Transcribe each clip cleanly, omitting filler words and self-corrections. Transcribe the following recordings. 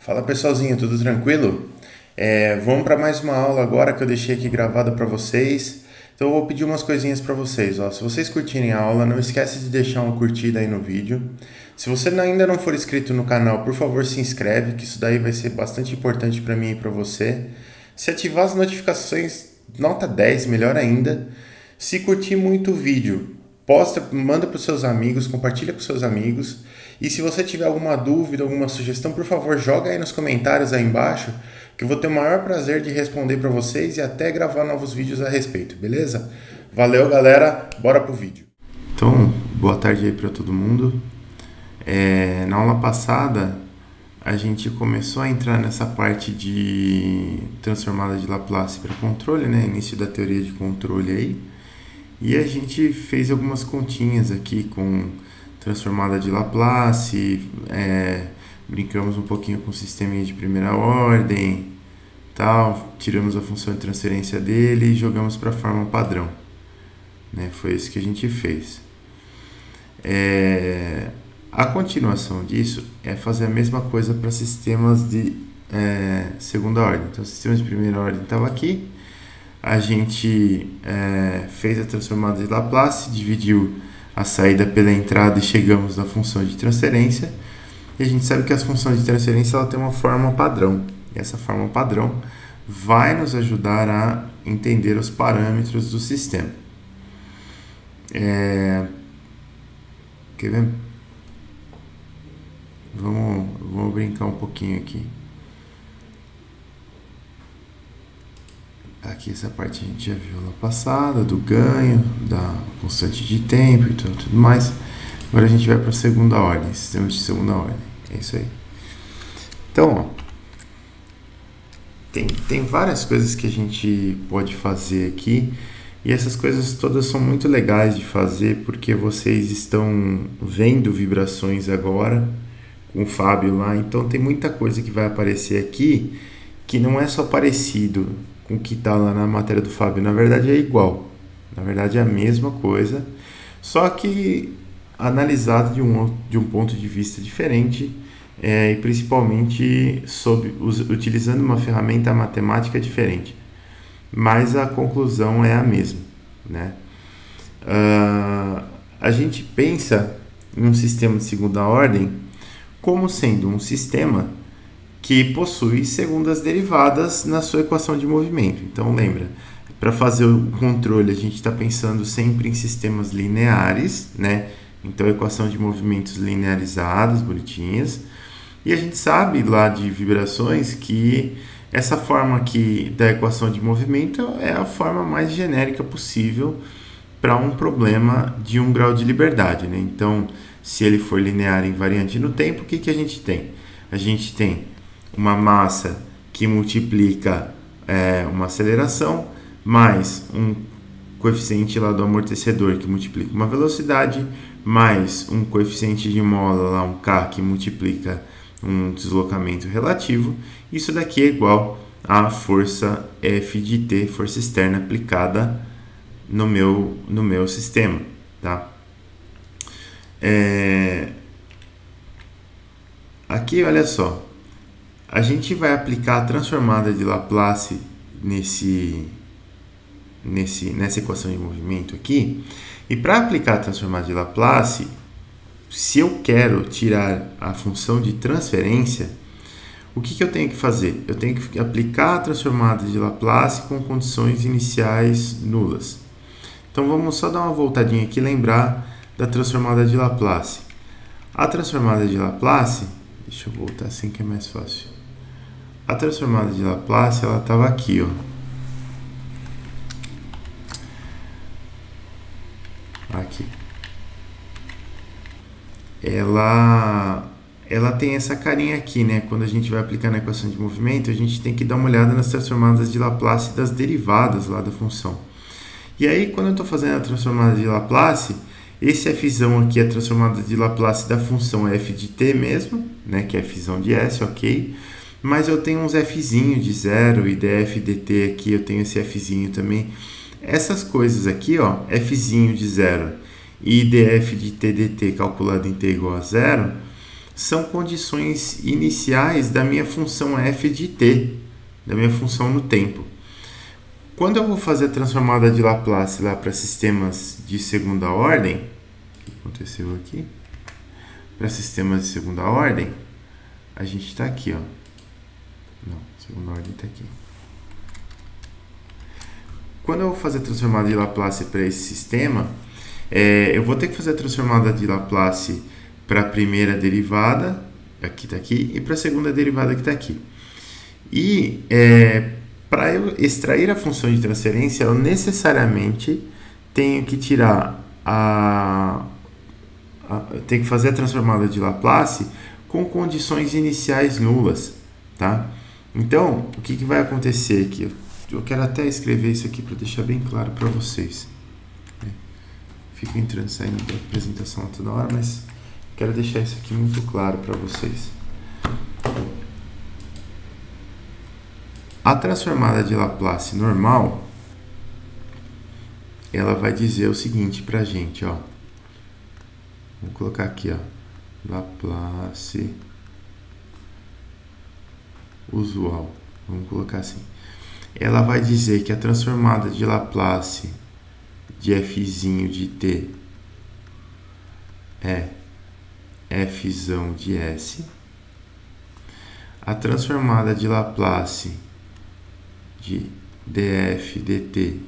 Fala pessoalzinho, tudo tranquilo? Vamos para mais uma aula agora que eu deixei aqui gravada para vocês. Então eu vou pedir umas coisinhas para vocês. Ó. Se vocês curtirem a aula, não esquece de deixar uma curtida aí no vídeo. Se você ainda não for inscrito no canal, por favor se inscreve, que isso daí vai ser bastante importante para mim e para você. Se ativar as notificações, nota 10, melhor ainda. Se curtir muito o vídeo, posta, manda para os seus amigos, compartilha com seus amigos. E se você tiver alguma dúvida, alguma sugestão, por favor, joga aí nos comentários aí embaixo, que eu vou ter o maior prazer de responder para vocês e até gravar novos vídeos a respeito, beleza? Valeu, galera, bora pro vídeo. Então, boa tarde aí para todo mundo. Na aula passada, a gente começou a entrar nessa parte de transformada de Laplace para controle, né? Início da teoria de controle aí. E a gente fez algumas continhas aqui com transformada de Laplace, brincamos um pouquinho com o sisteminha de primeira ordem, tal, tiramos a função de transferência dele e jogamos para a forma padrão, né? Foi isso que a gente fez. A continuação disso é fazer a mesma coisa para sistemas de segunda ordem. Então, o sistema de primeira ordem estava aqui, a gente fez a transformada de Laplace, dividiu a saída pela entrada e chegamos na função de transferência. E a gente sabe que as funções de transferência ela tem uma forma padrão. E essa forma padrão vai nos ajudar a entender os parâmetros do sistema. Quer ver? Vamos brincar um pouquinho aqui. Aqui essa parte a gente já viu lá passada, do ganho, da constante de tempo e tudo mais. Agora a gente vai para a segunda ordem, sistema de segunda ordem. É isso aí. Então, ó, tem várias coisas que a gente pode fazer aqui. E essas coisas todas são muito legais de fazer porque vocês estão vendo vibrações agora com o Fábio lá. Então tem muita coisa que vai aparecer aqui que não é só parecido com o que está lá na matéria do Fábio, na verdade é igual, na verdade é a mesma coisa, só que analisado de um ponto de vista diferente, e principalmente utilizando uma ferramenta matemática diferente, mas a conclusão é a mesma, né? A gente pensa em um sistema de segunda ordem como sendo um sistema que possui segundas derivadas na sua equação de movimento. Então, lembra, para fazer o controle, a gente está pensando sempre em sistemas lineares, né? Então, equação de movimentos linearizadas, bonitinhas. E a gente sabe lá de vibrações que essa forma aqui da equação de movimento é a forma mais genérica possível para um problema de um grau de liberdade, né? Então, se ele for linear invariante no tempo, o que a gente tem? A gente tem uma massa que multiplica uma aceleração, mais um coeficiente lá do amortecedor que multiplica uma velocidade, mais um coeficiente de mola, lá um K, que multiplica um deslocamento relativo. Isso daqui é igual à força F de T, força externa aplicada no meu sistema, tá? Aqui, olha só, a gente vai aplicar a transformada de Laplace nessa equação de movimento aqui. E para aplicar a transformada de Laplace, se eu quero tirar a função de transferência, o que eu tenho que fazer? Eu tenho que aplicar a transformada de Laplace com condições iniciais nulas. Então vamos só dar uma voltadinha aqui e lembrar da transformada de Laplace. A transformada de Laplace, deixa eu voltar assim que é mais fácil. A transformada de Laplace, ela estava aqui, ó. Aqui. Ela tem essa carinha aqui, né? Quando a gente vai aplicar na equação de movimento, a gente tem que dar uma olhada nas transformadas de Laplace das derivadas lá da função. E aí, quando eu estou fazendo a transformada de Laplace, esse fzão aqui é a transformada de Laplace da função f de t mesmo, né? Que é fzão de s, ok? Mas eu tenho uns fzinho de 0 e df dt aqui, eu tenho esse fzinho também. Essas coisas aqui, ó, fzinho de 0 e df de t dt calculado em t igual a 0, são condições iniciais da minha função f de t, da minha função no tempo. Quando eu vou fazer a transformada de Laplace lá para sistemas de segunda ordem, o que aconteceu aqui? Para sistemas de segunda ordem, a gente está aqui, ó. Não, segunda ordem está aqui. Quando eu vou fazer a transformada de Laplace para esse sistema, eu vou ter que fazer a transformada de Laplace para a primeira derivada, aqui está aqui, e para a segunda derivada que está aqui. E para eu extrair a função de transferência, eu necessariamente tenho que tirar tenho que fazer a transformada de Laplace com condições iniciais nulas, tá? Então, o que vai acontecer aqui? Eu quero até escrever isso aqui para deixar bem claro para vocês. Fico entrando e saindo da apresentação toda hora, mas quero deixar isso aqui muito claro para vocês. A transformada de Laplace normal, ela vai dizer o seguinte para a gente, ó. Vamos colocar aqui, ó. Laplace usual. Vamos colocar assim. Ela vai dizer que a transformada de Laplace de f de t é f de s. A transformada de Laplace de df dt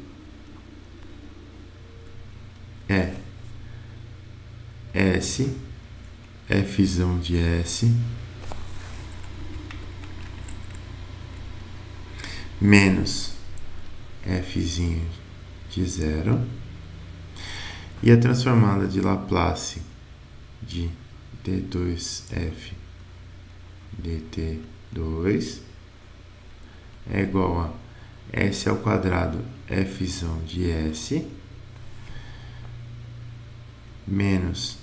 é s, f de s, menos f de 0. E a transformada de Laplace de d2f dt2 é igual a s ao quadrado f de s menos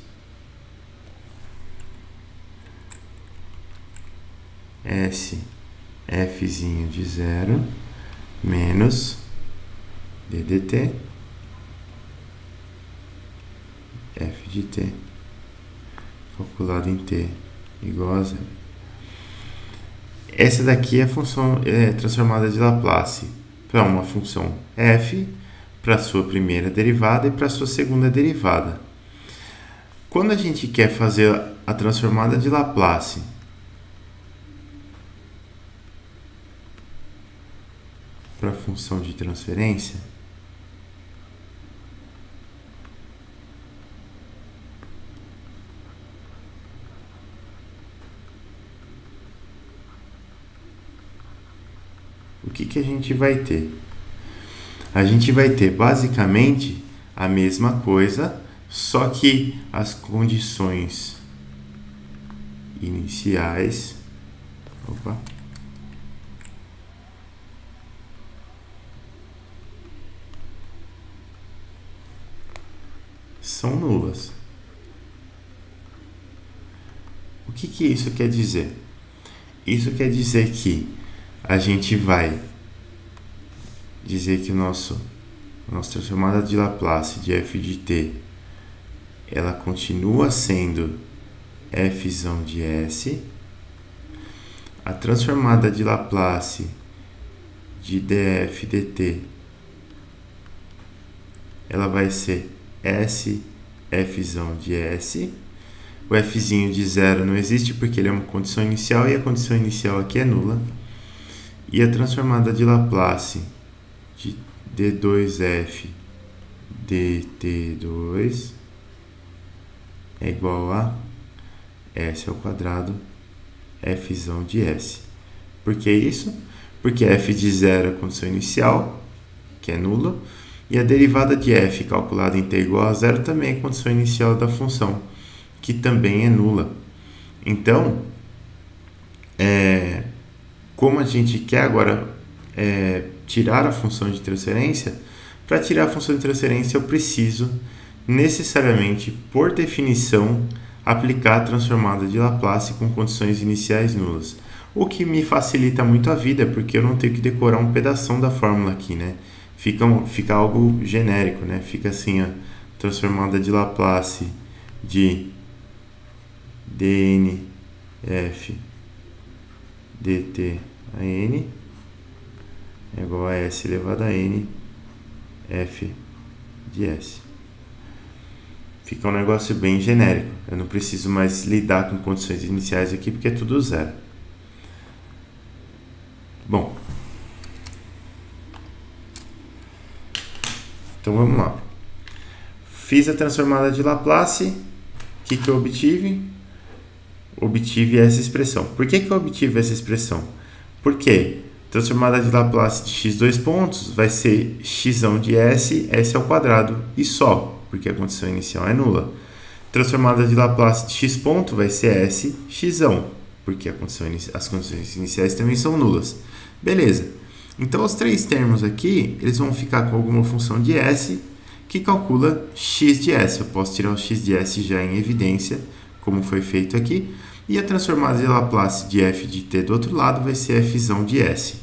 s f de 0 menos ddt f de t calculado em t igual a 0. Essa daqui é a função transformada de Laplace para uma função f, para sua primeira derivada e para sua segunda derivada. Quando a gente quer fazer a transformada de Laplace para a função de transferência, o que a gente vai ter? A gente vai ter basicamente a mesma coisa, só que as condições iniciais são nulas. O que isso quer dizer? Isso quer dizer que a gente vai dizer que nossa transformada de Laplace de f de t, ela continua sendo f de s. A transformada de Laplace de df dt, ela vai ser s f de s. O f de 0 não existe porque ele é uma condição inicial e a condição inicial aqui é nula. E a transformada de Laplace de d2f dt2 é igual a s ao quadrado f de s. Por que isso? Porque f de 0 é a condição inicial, que é nula, e a derivada de f calculada em t igual a 0 também é a condição inicial da função, que também é nula. Então, como a gente quer agora tirar a função de transferência, para tirar a função de transferência eu preciso necessariamente, por definição, aplicar a transformada de Laplace com condições iniciais nulas. O que me facilita muito a vida, porque eu não tenho que decorar um pedação da fórmula aqui, né? Fica algo genérico, né? Fica assim, a transformada de Laplace de dn F dt a n é igual a S elevado a N F de S. Fica um negócio bem genérico. Eu não preciso mais lidar com condições iniciais aqui, porque é tudo zero. Bom. Então vamos lá. Fiz a transformada de Laplace. O que eu obtive? Obtive essa expressão. Por que eu obtive essa expressão? Porque transformada de Laplace de x dois pontos vai ser x de s, s ao quadrado e só, porque a condição inicial é nula. Transformada de Laplace de x ponto vai ser s, x, porque as condições iniciais também são nulas. Beleza. Então, os três termos aqui, eles vão ficar com alguma função de s que calcula x de s. Eu posso tirar o x de s já em evidência, como foi feito aqui. E a transformada de Laplace de f de t do outro lado vai ser f de s.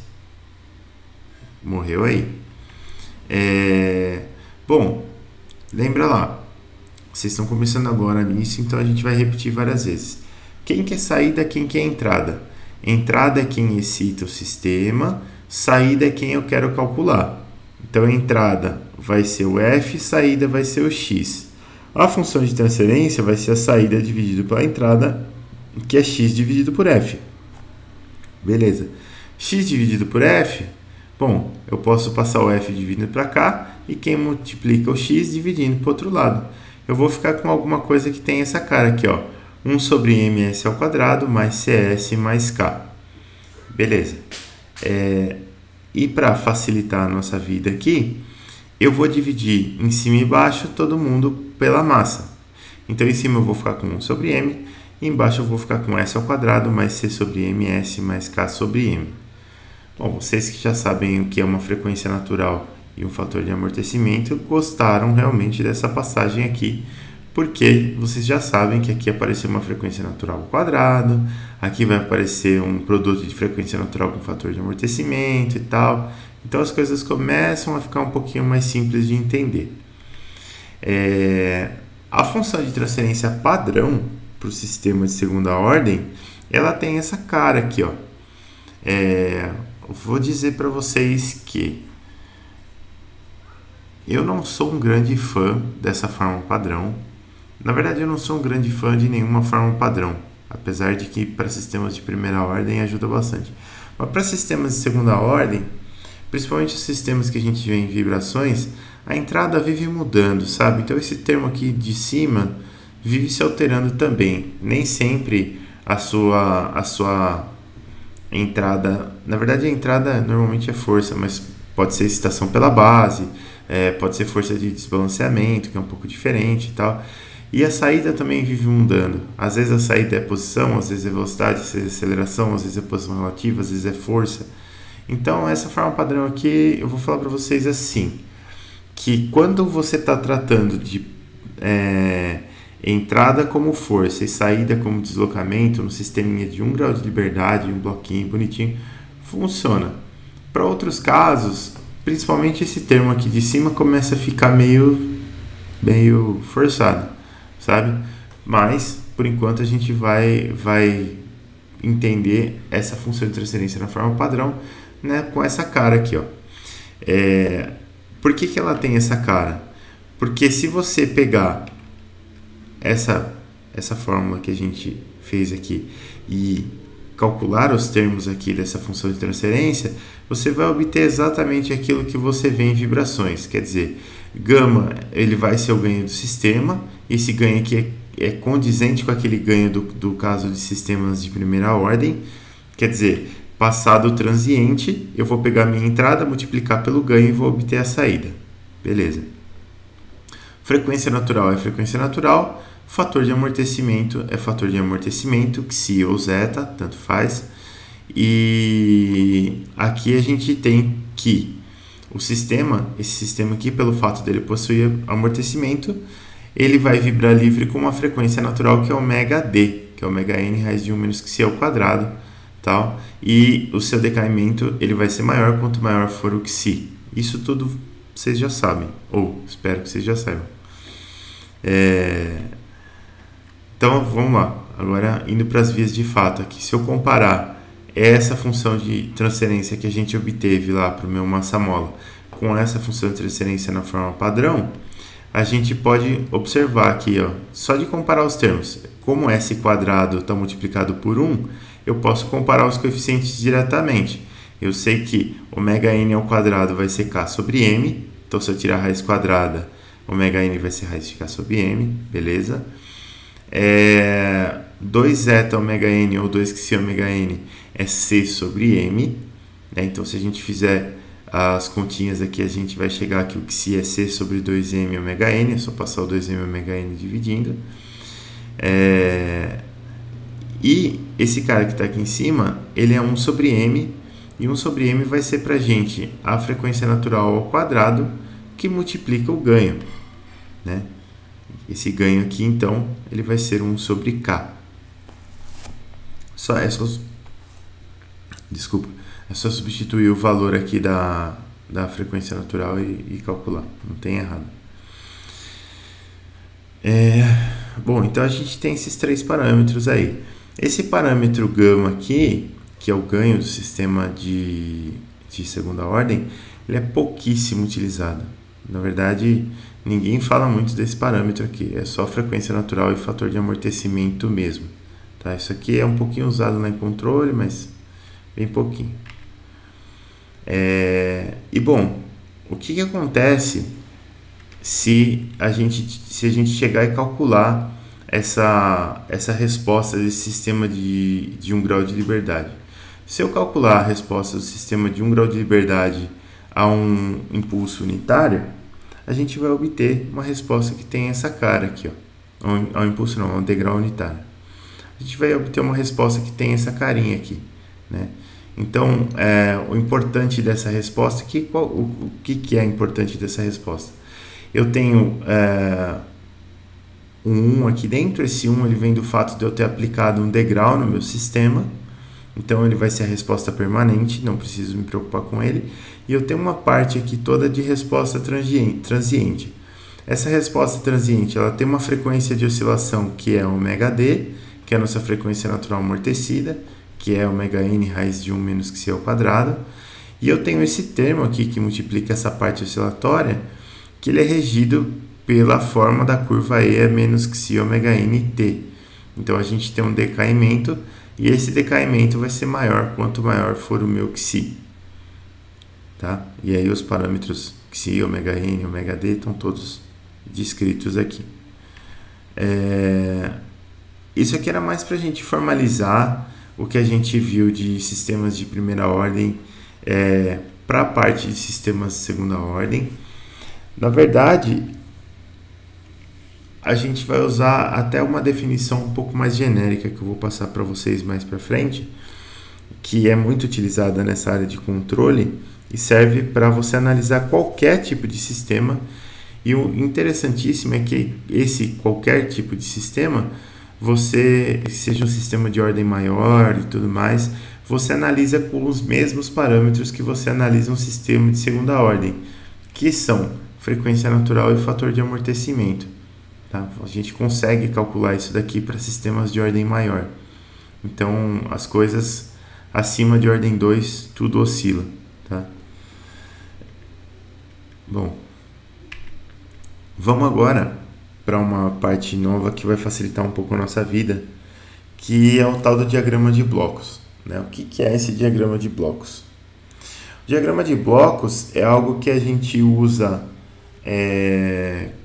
Morreu aí. Bom, lembra lá. Vocês estão começando agora nisso, então a gente vai repetir várias vezes. Quem que é saída, quem que é entrada? Entrada é quem excita o sistema, saída é quem eu quero calcular. Então, entrada vai ser o f, saída vai ser o x. A função de transferência vai ser a saída dividido pela entrada, que é x dividido por f. Beleza. X dividido por f, bom, eu posso passar o f dividindo para cá e quem multiplica o x dividindo para o outro lado. Eu vou ficar com alguma coisa que tem essa cara aqui, ó. 1 sobre ms ao quadrado mais cs mais k. Beleza. E para facilitar a nossa vida aqui, eu vou dividir em cima e baixo todo mundo pela massa. Então, em cima eu vou ficar com 1 sobre m, e embaixo eu vou ficar com s ao quadrado mais c sobre ms mais k sobre m. Bom, vocês que já sabem o que é uma frequência natural e um fator de amortecimento, gostaram realmente dessa passagem aqui, porque vocês já sabem que aqui apareceu uma frequência natural ao quadrado, aqui vai aparecer um produto de frequência natural com fator de amortecimento e tal. Então as coisas começam a ficar um pouquinho mais simples de entender. A função de transferência padrão para o sistema de segunda ordem, ela tem essa cara aqui, ó. Vou dizer para vocês que eu não sou um grande fã dessa forma padrão. Na verdade, eu não sou um grande fã de nenhuma forma padrão, apesar de que para sistemas de primeira ordem ajuda bastante. Mas para sistemas de segunda ordem, principalmente os sistemas que a gente vê em vibrações, a entrada vive mudando, sabe? Então esse termo aqui de cima vive se alterando também. Nem sempre a sua entrada... Na verdade, a entrada normalmente é força, mas pode ser excitação pela base, pode ser força de desbalanceamento, que é um pouco diferente e tal. E a saída também vive mudando. Às vezes a saída é posição, às vezes é velocidade, às vezes é aceleração, às vezes é posição relativa, às vezes é força. Então, essa forma padrão aqui, eu vou falar para vocês assim, que quando você está tratando de entrada como força e saída como deslocamento, no sisteminha de 1 grau de liberdade, um bloquinho bonitinho, funciona. Para outros casos, principalmente esse termo aqui de cima começa a ficar meio forçado, sabe? Mas, por enquanto, a gente vai entender essa função de transferência na forma padrão, né, com essa cara aqui, ó. Por que ela tem essa cara? Porque se você pegar essa fórmula que a gente fez aqui e calcular os termos aqui dessa função de transferência, você vai obter exatamente aquilo que você vê em vibrações. Quer dizer, gama ele vai ser o ganho do sistema, esse ganho aqui é condizente com aquele ganho do caso de sistemas de primeira ordem. Quer dizer, passado o transiente, eu vou pegar minha entrada, multiplicar pelo ganho e vou obter a saída. Beleza. Frequência natural é frequência natural. Fator de amortecimento é fator de amortecimento, psi ou zeta, tanto faz. E aqui a gente tem que esse sistema aqui, pelo fato dele possuir amortecimento, ele vai vibrar livre com uma frequência natural que é ômega d, que é ômega n raiz de 1 menos que c ao quadrado, tal. E o seu decaimento ele vai ser maior quanto maior for o psi. Isso tudo vocês já sabem, ou espero que vocês já saibam. Então, vamos lá. agora indo para as vias de fato aqui, se eu comparar essa função de transferência que a gente obteve lá para o meu massa-mola com essa função de transferência na forma padrão, a gente pode observar aqui, ó, só de comparar os termos, como S quadrado está multiplicado por 1, eu posso comparar os coeficientes diretamente. Eu sei que ωn ao quadrado vai ser k sobre m, então se eu tirar a raiz quadrada, ωn vai ser raiz de k sobre m, beleza? 2zeta ωn ou 2xi ωn é c sobre m, né? Então se a gente fizer as continhas aqui, a gente vai chegar que o xi é c sobre 2m ωn, é só passar o 2m ωn dividindo. E esse cara que está aqui em cima, ele é 1 sobre m, e 1 sobre m vai ser para a gente a frequência natural ao quadrado, que multiplica o ganho, né? Esse ganho aqui, então, ele vai ser 1 sobre k. É só substituir o valor aqui da frequência natural e calcular, não tem errado. Bom, então a gente tem esses três parâmetros aí. Esse parâmetro γ aqui, que é o ganho do sistema de segunda ordem, ele é pouquíssimo utilizado. Na verdade, ninguém fala muito desse parâmetro aqui, é só frequência natural e fator de amortecimento mesmo. Tá? Isso aqui é um pouquinho usado lá em controle, mas bem pouquinho. E bom, o que acontece se a gente chegar e calcular essa resposta desse sistema de 1 grau de liberdade? Se eu calcular a resposta do sistema de 1 grau de liberdade a um impulso unitário, a gente vai obter uma resposta que tem essa cara aqui, ó. Ao impulso não, ao degrau unitário. A gente vai obter uma resposta que tem essa carinha aqui, né? Então, o importante dessa resposta, o que é importante dessa resposta? Eu tenho um 1 aqui dentro, esse 1 ele vem do fato de eu ter aplicado um degrau no meu sistema, então ele vai ser a resposta permanente, não preciso me preocupar com ele. E eu tenho uma parte aqui toda de resposta transiente. Essa resposta transiente, ela tem uma frequência de oscilação que é ωd, que é a nossa frequência natural amortecida, que é ωn raiz de 1 menos xi ao quadrado. E eu tenho esse termo aqui que multiplica essa parte oscilatória, que ele é regido pela forma da curva E menos xi ωn t. Então a gente tem um decaimento, e esse decaimento vai ser maior quanto maior for o meu xi. Tá? E aí os parâmetros xi, ωn, ωd estão todos descritos aqui. Isso aqui era mais para a gente formalizar o que a gente viu de sistemas de primeira ordem para a parte de sistemas de segunda ordem. Na verdade, a gente vai usar até uma definição um pouco mais genérica que eu vou passar para vocês mais para frente, que é muito utilizada nessa área de controle e serve para você analisar qualquer tipo de sistema. E o interessantíssimo é que esse qualquer tipo de sistema, seja um sistema de ordem maior e tudo mais, você analisa com os mesmos parâmetros que você analisa um sistema de segunda ordem, que são frequência natural e fator de amortecimento. Tá? A gente consegue calcular isso daqui para sistemas de ordem maior. Então, as coisas acima de ordem 2, tudo oscila. Tá? Bom, vamos agora para uma parte nova que vai facilitar um pouco a nossa vida, que é o tal do diagrama de blocos. Né? O que é esse diagrama de blocos? O diagrama de blocos é algo que a gente usa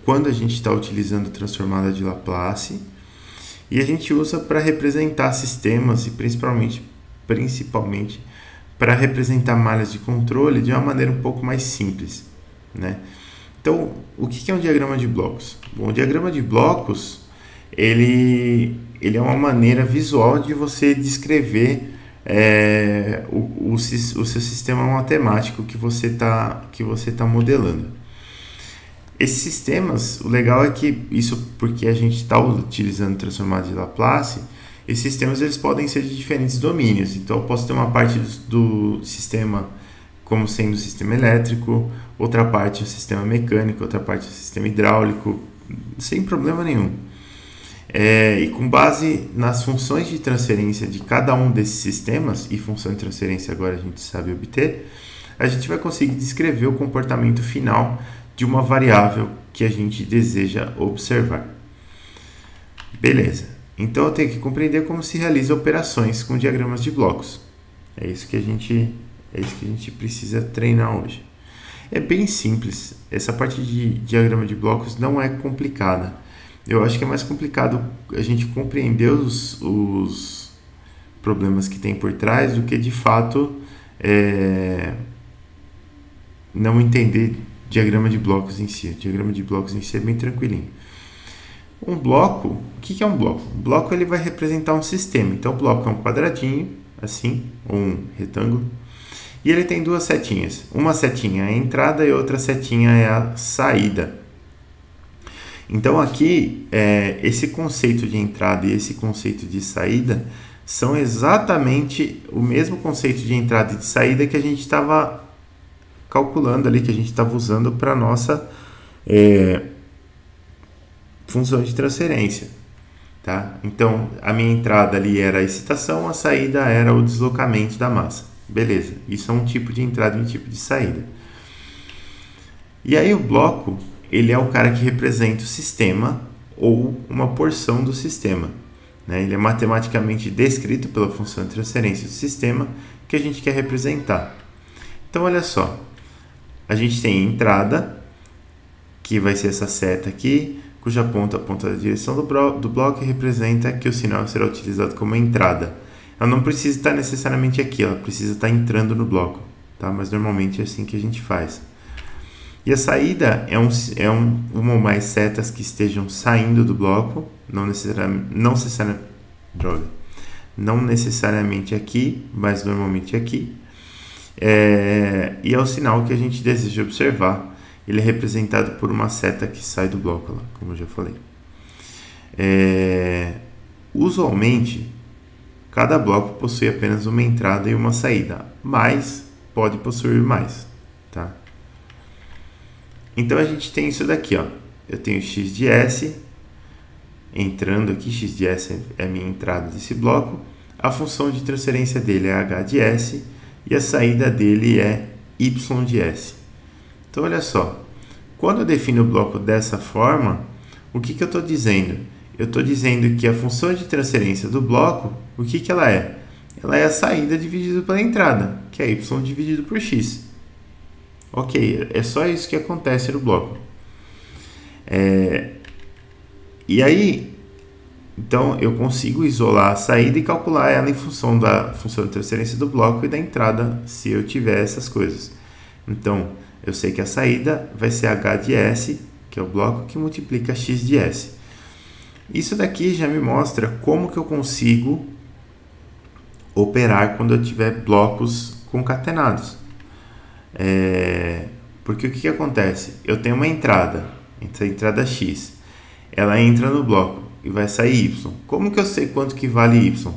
quando a gente está utilizando a transformada de Laplace, e a gente usa para representar sistemas e principalmente para representar malhas de controle de uma maneira um pouco mais simples, né? Então, o que é um diagrama de blocos? Bom, o diagrama de blocos ele é uma maneira visual de você descrever o seu sistema matemático que você tá modelando. Esses sistemas, o legal é que isso porque a gente está utilizando transformada de Laplace, esses sistemas eles podem ser de diferentes domínios. Então, eu posso ter uma parte do sistema como sendo o sistema elétrico, outra parte o sistema mecânico, outra parte o sistema hidráulico, sem problema nenhum. E com base nas funções de transferência de cada um desses sistemas, e função de transferência agora a gente sabe obter, a gente vai conseguir descrever o comportamento final de uma variável que a gente deseja observar. Beleza, então eu tenho que compreender como se realizam operações com diagramas de blocos. É isso que a gente precisa treinar hoje. É bem simples, essa parte de diagrama de blocos não é complicada. Eu acho que é mais complicado a gente compreender os problemas que tem por trás do que de fato não entender diagrama de blocos em si. O diagrama de blocos em si é bem tranquilinho. Um bloco, o que é um bloco? Um bloco ele vai representar um sistema. Então o bloco é um quadradinho, assim, ou um retângulo. E ele tem duas setinhas. Uma setinha é a entrada e outra setinha é a saída. Então aqui, esse conceito de entrada e esse conceito de saída são exatamente o mesmo conceito de entrada e de saída que a gente estava calculando ali, que a gente estava usando para a nossa função de transferência. Tá? Então, a minha entrada ali era a excitação, a saída era o deslocamento da massa. Beleza, isso é um tipo de entrada e um tipo de saída. E aí o bloco, ele é o cara que representa o sistema ou uma porção do sistema. Né? Ele é matematicamente descrito pela função de transferência do sistema que a gente quer representar. Então, olha só, a gente tem a entrada, que vai ser essa seta aqui, cuja ponta aponta a direção do bloco e representa que o sinal será utilizado como entrada. Ela não precisa estar necessariamente aqui, ela precisa estar entrando no bloco, tá? Mas normalmente é assim que a gente faz. E a saída uma ou mais setas que estejam saindo do bloco, não necessariamente aqui, mas normalmente aqui. E é o sinal que a gente deseja observar. Ele é representado por uma seta que sai do bloco, lá, como eu já falei. Usualmente, cada bloco possui apenas uma entrada e uma saída, mas pode possuir mais. Tá? Então a gente tem isso daqui, ó. Eu tenho x de s entrando aqui, x de s é a minha entrada desse bloco, a função de transferência dele é h de s e a saída dele é y de s. Então olha só, quando eu defino o bloco dessa forma, o que eu estou dizendo? Eu estou dizendo que a função de transferência do bloco, o que ela é? Ela é a saída dividido pela entrada, que é y dividido por x. Ok, é só isso que acontece no bloco. E aí, então eu consigo isolar a saída e calcular ela em função da função de transferência do bloco e da entrada, se eu tiver essas coisas. Então, eu sei que a saída vai ser h de s, que é o bloco que multiplica x de s. Isso daqui já me mostra como que eu consigo operar quando eu tiver blocos concatenados. Porque o que acontece? Eu tenho uma entrada, essa entrada x, ela entra no bloco e vai sair y. Como que eu sei quanto que vale y?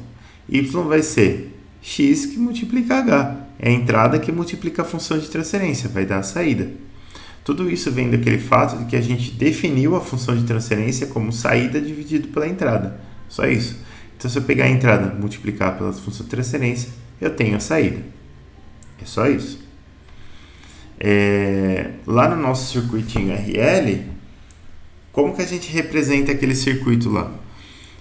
Y vai ser x que multiplica h, é a entrada que multiplica a função de transferência, vai dar a saída. Tudo isso vem daquele fato de que a gente definiu a função de transferência como saída dividido pela entrada, só isso. Então se eu pegar a entrada e multiplicar pela função de transferência, eu tenho a saída, é só isso. Lá no nosso circuitinho RL, como que a gente representa aquele circuito lá?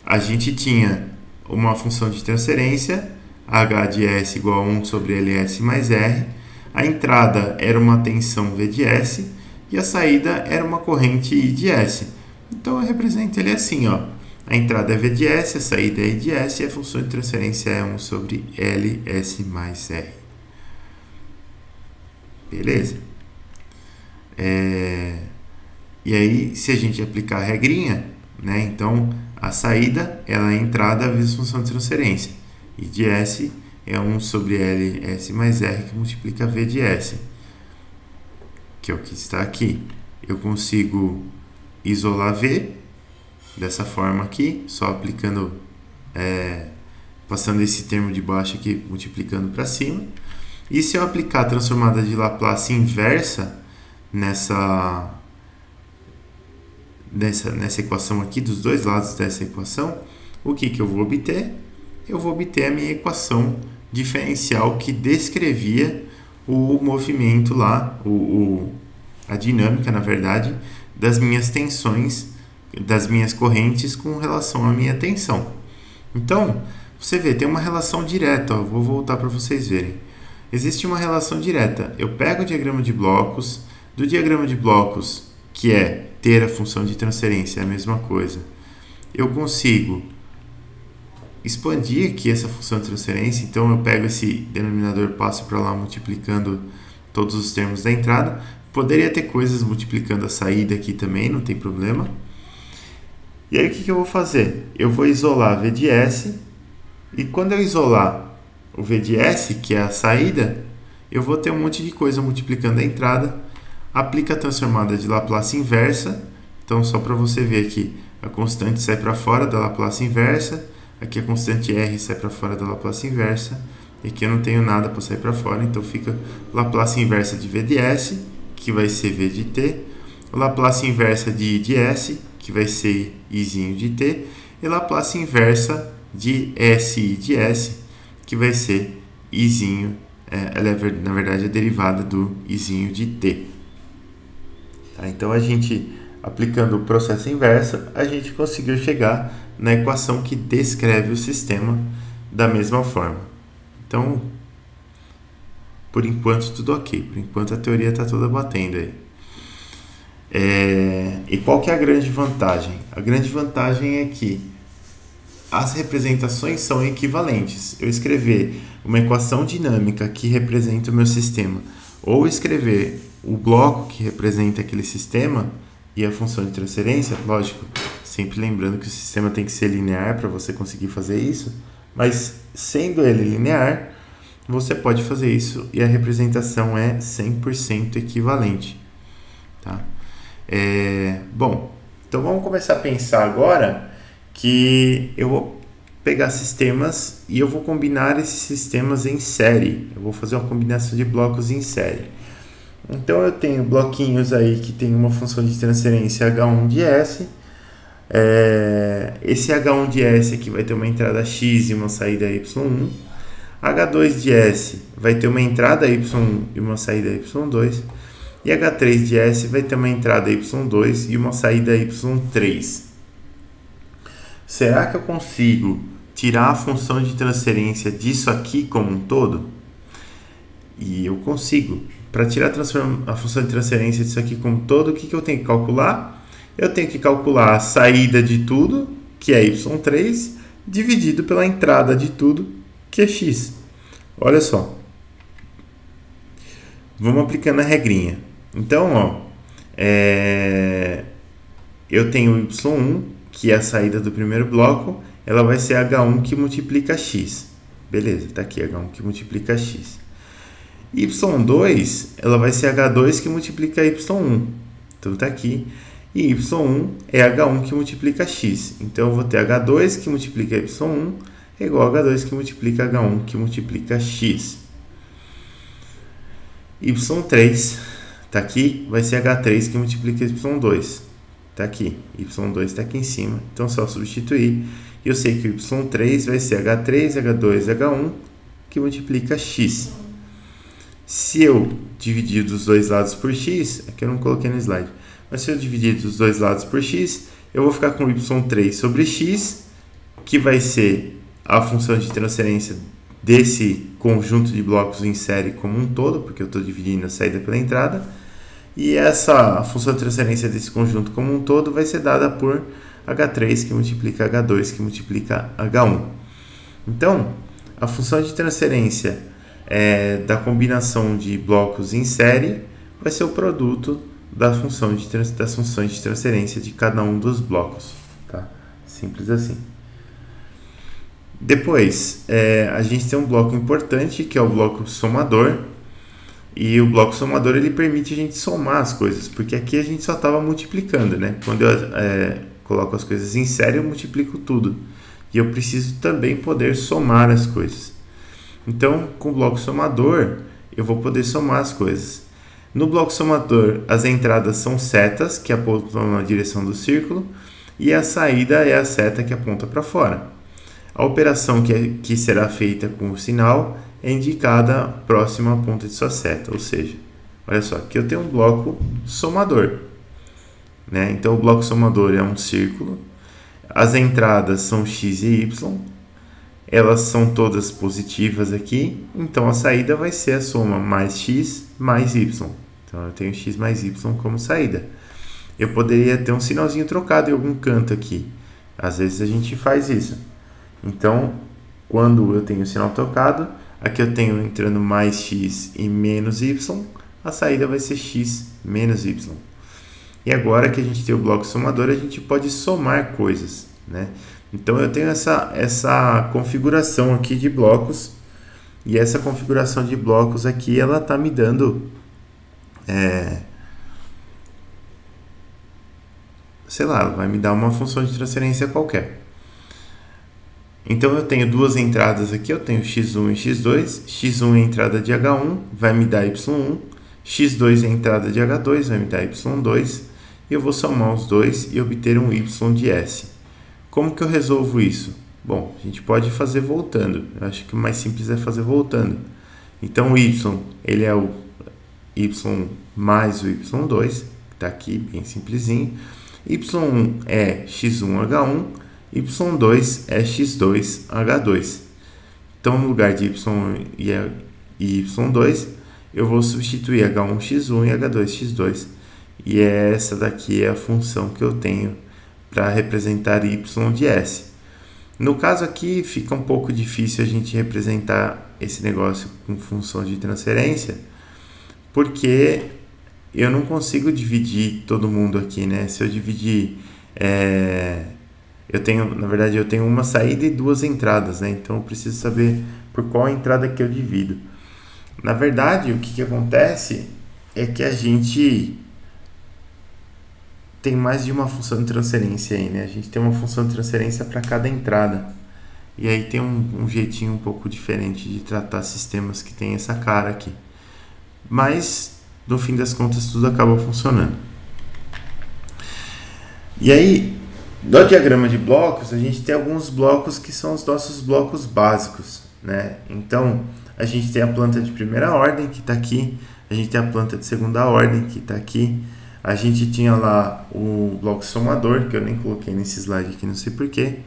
A gente tinha uma função de transferência, H de S igual a 1 sobre LS mais R, a entrada era uma tensão V de S e a saída era uma corrente I de S. Então eu represento ele assim, ó. A entrada é V de S, a saída é I de S e a função de transferência é 1 sobre LS mais R. Beleza? E aí, se a gente aplicar a regrinha, né, então a saída ela é a entrada vezes função de transferência. I de S é 1 sobre LS mais R que multiplica V de S, que é o que está aqui. Eu consigo isolar V dessa forma aqui, só aplicando, passando esse termo de baixo aqui, multiplicando para cima. E se eu aplicar a transformada de Laplace inversa nessa equação aqui, dos dois lados dessa equação, o que eu vou obter? Eu vou obter a minha equação diferencial que descrevia o movimento lá, a dinâmica, na verdade, das minhas tensões, das minhas correntes com relação à minha tensão. Então, você vê, tem uma relação direta, ó, vou voltar para vocês verem. Existe uma relação direta. Eu pego o diagrama de blocos, do diagrama de blocos, que é ter a função de transferência, é a mesma coisa. Eu consigo expandir aqui essa função de transferência, então eu pego esse denominador, passo para lá multiplicando todos os termos da entrada. Poderia ter coisas multiplicando a saída aqui também, não tem problema. E aí o que eu vou fazer? Eu vou isolar V de S, e quando eu isolar o V de S, que é a saída, eu vou ter um monte de coisa multiplicando a entrada. Aplica a transformada de Laplace inversa, então só para você ver aqui, a constante sai para fora da Laplace inversa, aqui a constante R sai para fora da Laplace inversa, e aqui eu não tenho nada para sair para fora, então fica Laplace inversa de V de S, que vai ser V de t, Laplace inversa de I de S, que vai ser Izinho de t, e Laplace inversa de SI de S, que vai ser Izinho, ela é, na verdade, a derivada do Izinho de t. Tá? Então, a gente, aplicando o processo inverso, a gente conseguiu chegar na equação que descreve o sistema da mesma forma. Então, por enquanto, tudo ok. Por enquanto, a teoria está toda batendo aí. E qual que é a grande vantagem? A grande vantagem é que as representações são equivalentes. Eu escrever uma equação dinâmica que representa o meu sistema, ou escrever o bloco que representa aquele sistema e a função de transferência, lógico, sempre lembrando que o sistema tem que ser linear para você conseguir fazer isso, mas sendo ele linear, você pode fazer isso e a representação é 100% equivalente. Tá? Bom, então vamos começar a pensar agora que eu vou pegar sistemas e eu vou combinar esses sistemas em série. Eu vou fazer uma combinação de blocos em série. Então eu tenho bloquinhos aí que tem uma função de transferência H1 de S. Esse H1 de S aqui vai ter uma entrada X e uma saída Y1. H2 de S vai ter uma entrada Y1 e uma saída Y2. E H3 de S vai ter uma entrada Y2 e uma saída Y3. Será que eu consigo tirar a função de transferência disso aqui como um todo? E eu consigo. Para tirar a função de transferência disso aqui como um todo, o que eu tenho que calcular? Eu tenho que calcular a saída de tudo, que é Y3, dividido pela entrada de tudo, que é X. Olha só. Vamos aplicando a regrinha. Então, ó, eu tenho Y1, que é a saída do primeiro bloco, ela vai ser H1 que multiplica X. Beleza, tá aqui H1 que multiplica X. Y2, ela vai ser H2 que multiplica Y1. Então tá aqui. E Y1 é H1 que multiplica X. Então eu vou ter H2 que multiplica Y1 é igual a H2 que multiplica H1 que multiplica X. Y3 tá aqui, vai ser H3 que multiplica Y2. Tá aqui, Y2 está aqui em cima, então só substituir. E eu sei que o Y3 vai ser H3, H2, H1 que multiplica X. Se eu dividir dos dois lados por X, aqui eu não coloquei no slide, mas se eu dividir dos dois lados por X, eu vou ficar com Y3 sobre X, que vai ser a função de transferência desse conjunto de blocos em série como um todo, porque eu estou dividindo a saída pela entrada. E essa função de transferência desse conjunto como um todo vai ser dada por H3 que multiplica H2 que multiplica H1. Então, a função de transferência da combinação de blocos em série vai ser o produto das funções de transferência de cada um dos blocos. Tá? Simples assim. Depois, a gente tem um bloco importante que é o bloco somador. E o bloco somador ele permite a gente somar as coisas, porque aqui a gente só estava multiplicando, né? Quando eu coloco as coisas em série, eu multiplico tudo. E eu preciso também poder somar as coisas. Então, com o bloco somador, eu vou poder somar as coisas. No bloco somador, as entradas são setas que apontam na direção do círculo e a saída é a seta que aponta para fora. A operação que será feita com o sinal é indicada próxima à ponta de sua seta, ou seja, olha só, aqui eu tenho um bloco somador, né? Então o bloco somador é um círculo, as entradas são x e y, elas são todas positivas aqui, então a saída vai ser a soma mais x mais y. Então eu tenho x mais y como saída. Eu poderia ter um sinalzinho trocado em algum canto aqui. Às vezes a gente faz isso. Então, quando eu tenho o sinal trocado, aqui eu tenho entrando mais x e menos y, a saída vai ser x menos y. E agora que a gente tem o bloco somador, a gente pode somar coisas, né? Então eu tenho essa configuração aqui de blocos, e essa configuração de blocos aqui, ela está me dando, sei lá, vai me dar uma função de transferência qualquer. Então eu tenho duas entradas aqui, eu tenho x1 e x2, x1 é a entrada de H1, vai me dar y1, x2 é a entrada de H2, vai me dar y2, e eu vou somar os dois e obter um y de S. Como que eu resolvo isso? Bom, a gente pode fazer voltando. Eu acho que o mais simples é fazer voltando. Então o y, ele é o y mais o y2, que está aqui, bem simplesinho. y1 é x1h1, y2 é x2h2. Então, no lugar de y e y2, eu vou substituir h1x1 e h2x2. E essa daqui é a função que eu tenho para representar y de S. No caso aqui, fica um pouco difícil a gente representar esse negócio com função de transferência, porque eu não consigo dividir todo mundo aqui, né? Se eu dividir, na verdade, eu tenho uma saída e duas entradas, né? Então eu preciso saber por qual entrada que eu divido. Na verdade, o que acontece é que a gente tem mais de uma função de transferência aí, né? A gente tem uma função de transferência para cada entrada. E aí tem um jeitinho um pouco diferente de tratar sistemas que tem essa cara aqui. Mas, no fim das contas, tudo acaba funcionando. E aí, no diagrama de blocos, a gente tem alguns blocos que são os nossos blocos básicos, né? Então, a gente tem a planta de primeira ordem, que está aqui. A gente tem a planta de segunda ordem, que está aqui. A gente tinha lá o bloco somador, que eu nem coloquei nesse slide aqui, não sei porquê.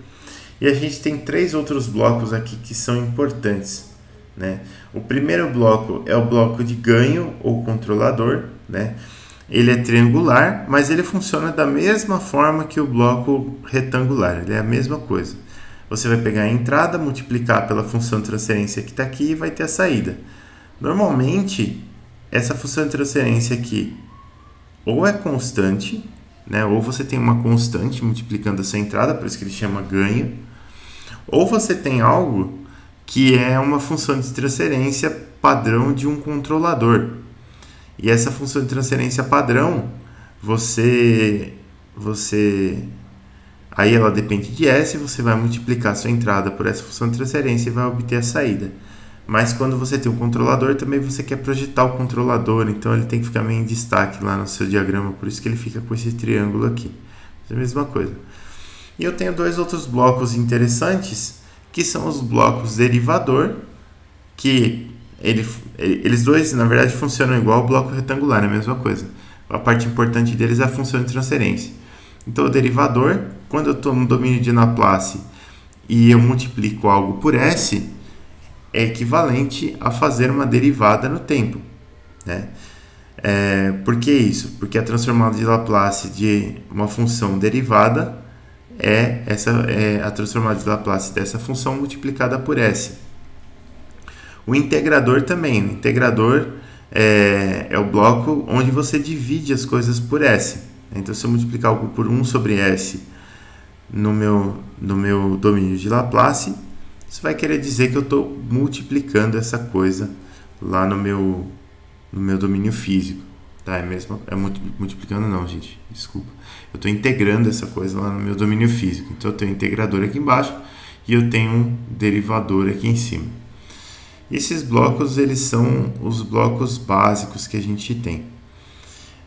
E a gente tem três outros blocos aqui que são importantes, né? O primeiro bloco é o bloco de ganho ou controlador, né? Ele é triangular, mas ele funciona da mesma forma que o bloco retangular, ele é a mesma coisa. Você vai pegar a entrada, multiplicar pela função de transferência que está aqui e vai ter a saída. Normalmente, essa função de transferência aqui ou é constante, né? Ou você tem uma constante multiplicando essa entrada, por isso que ele chama ganho, ou você tem algo que é uma função de transferência padrão de um controlador. E essa função de transferência padrão, aí ela depende de S, você vai multiplicar sua entrada por essa função de transferência e vai obter a saída. Mas quando você tem um controlador, também você quer projetar o controlador, então ele tem que ficar meio em destaque lá no seu diagrama, por isso que ele fica com esse triângulo aqui. É a mesma coisa. E eu tenho dois outros blocos interessantes, que são os blocos derivador, que eles dois, na verdade, funcionam igual o bloco retangular, é a mesma coisa. A parte importante deles é a função de transferência. Então, o derivador, quando eu estou no domínio de Laplace e eu multiplico algo por S, é equivalente a fazer uma derivada no tempo, né? Por que isso? Porque a transformada de Laplace de uma função derivada é a transformada de Laplace dessa função multiplicada por S. O integrador também. O integrador é o bloco onde você divide as coisas por S. Então, se eu multiplicar algo por 1 sobre S no meu domínio de Laplace, isso vai querer dizer que eu estou multiplicando essa coisa lá no meu domínio físico. Tá? Multiplicando não, gente. Desculpa. Eu estou integrando essa coisa lá no meu domínio físico. Então, eu tenho um integrador aqui embaixo e eu tenho um derivador aqui em cima. E esses blocos, eles são os blocos básicos que a gente tem.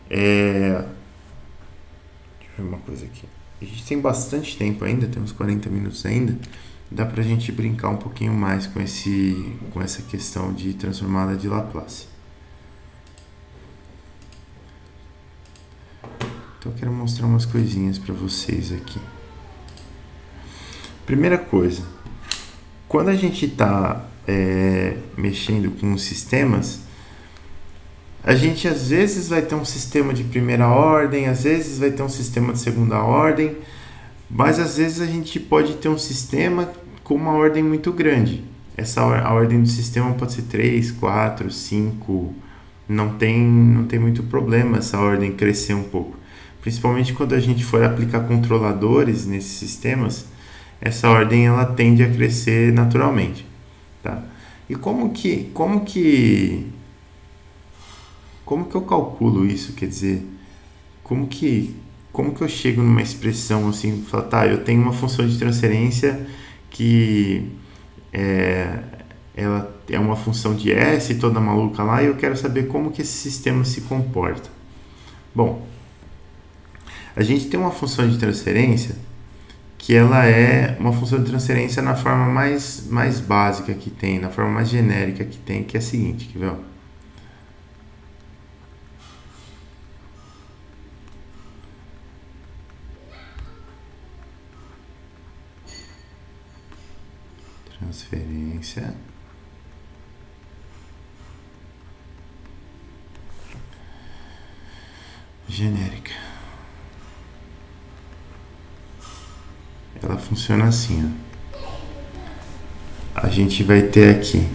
Deixa eu ver uma coisa aqui. A gente tem bastante tempo ainda, temos 40 minutos ainda. Dá pra gente brincar um pouquinho mais com essa questão de transformada de Laplace. Então eu quero mostrar umas coisinhas para vocês aqui. Primeira coisa, quando a gente está mexendo com sistemas, a gente às vezes vai ter um sistema de primeira ordem, às vezes vai ter um sistema de segunda ordem, mas às vezes a gente pode ter um sistema com uma ordem muito grande. A ordem do sistema pode ser 3, 4, 5, não tem muito problema essa ordem crescer um pouco. Principalmente quando a gente for aplicar controladores nesses sistemas, essa ordem ela tende a crescer naturalmente, tá? E como que eu calculo isso? Quer dizer, como que eu chego numa expressão assim, falar, tá, eu tenho uma função de transferência que ela é uma função de S toda maluca lá e eu quero saber como que esse sistema se comporta. Bom, a gente tem uma função de transferência que ela é uma função de transferência na forma mais básica que tem, na forma mais genérica que tem, que é a seguinte, quer ver? Transferência genérica. Ela funciona assim, ó. A gente vai ter aqui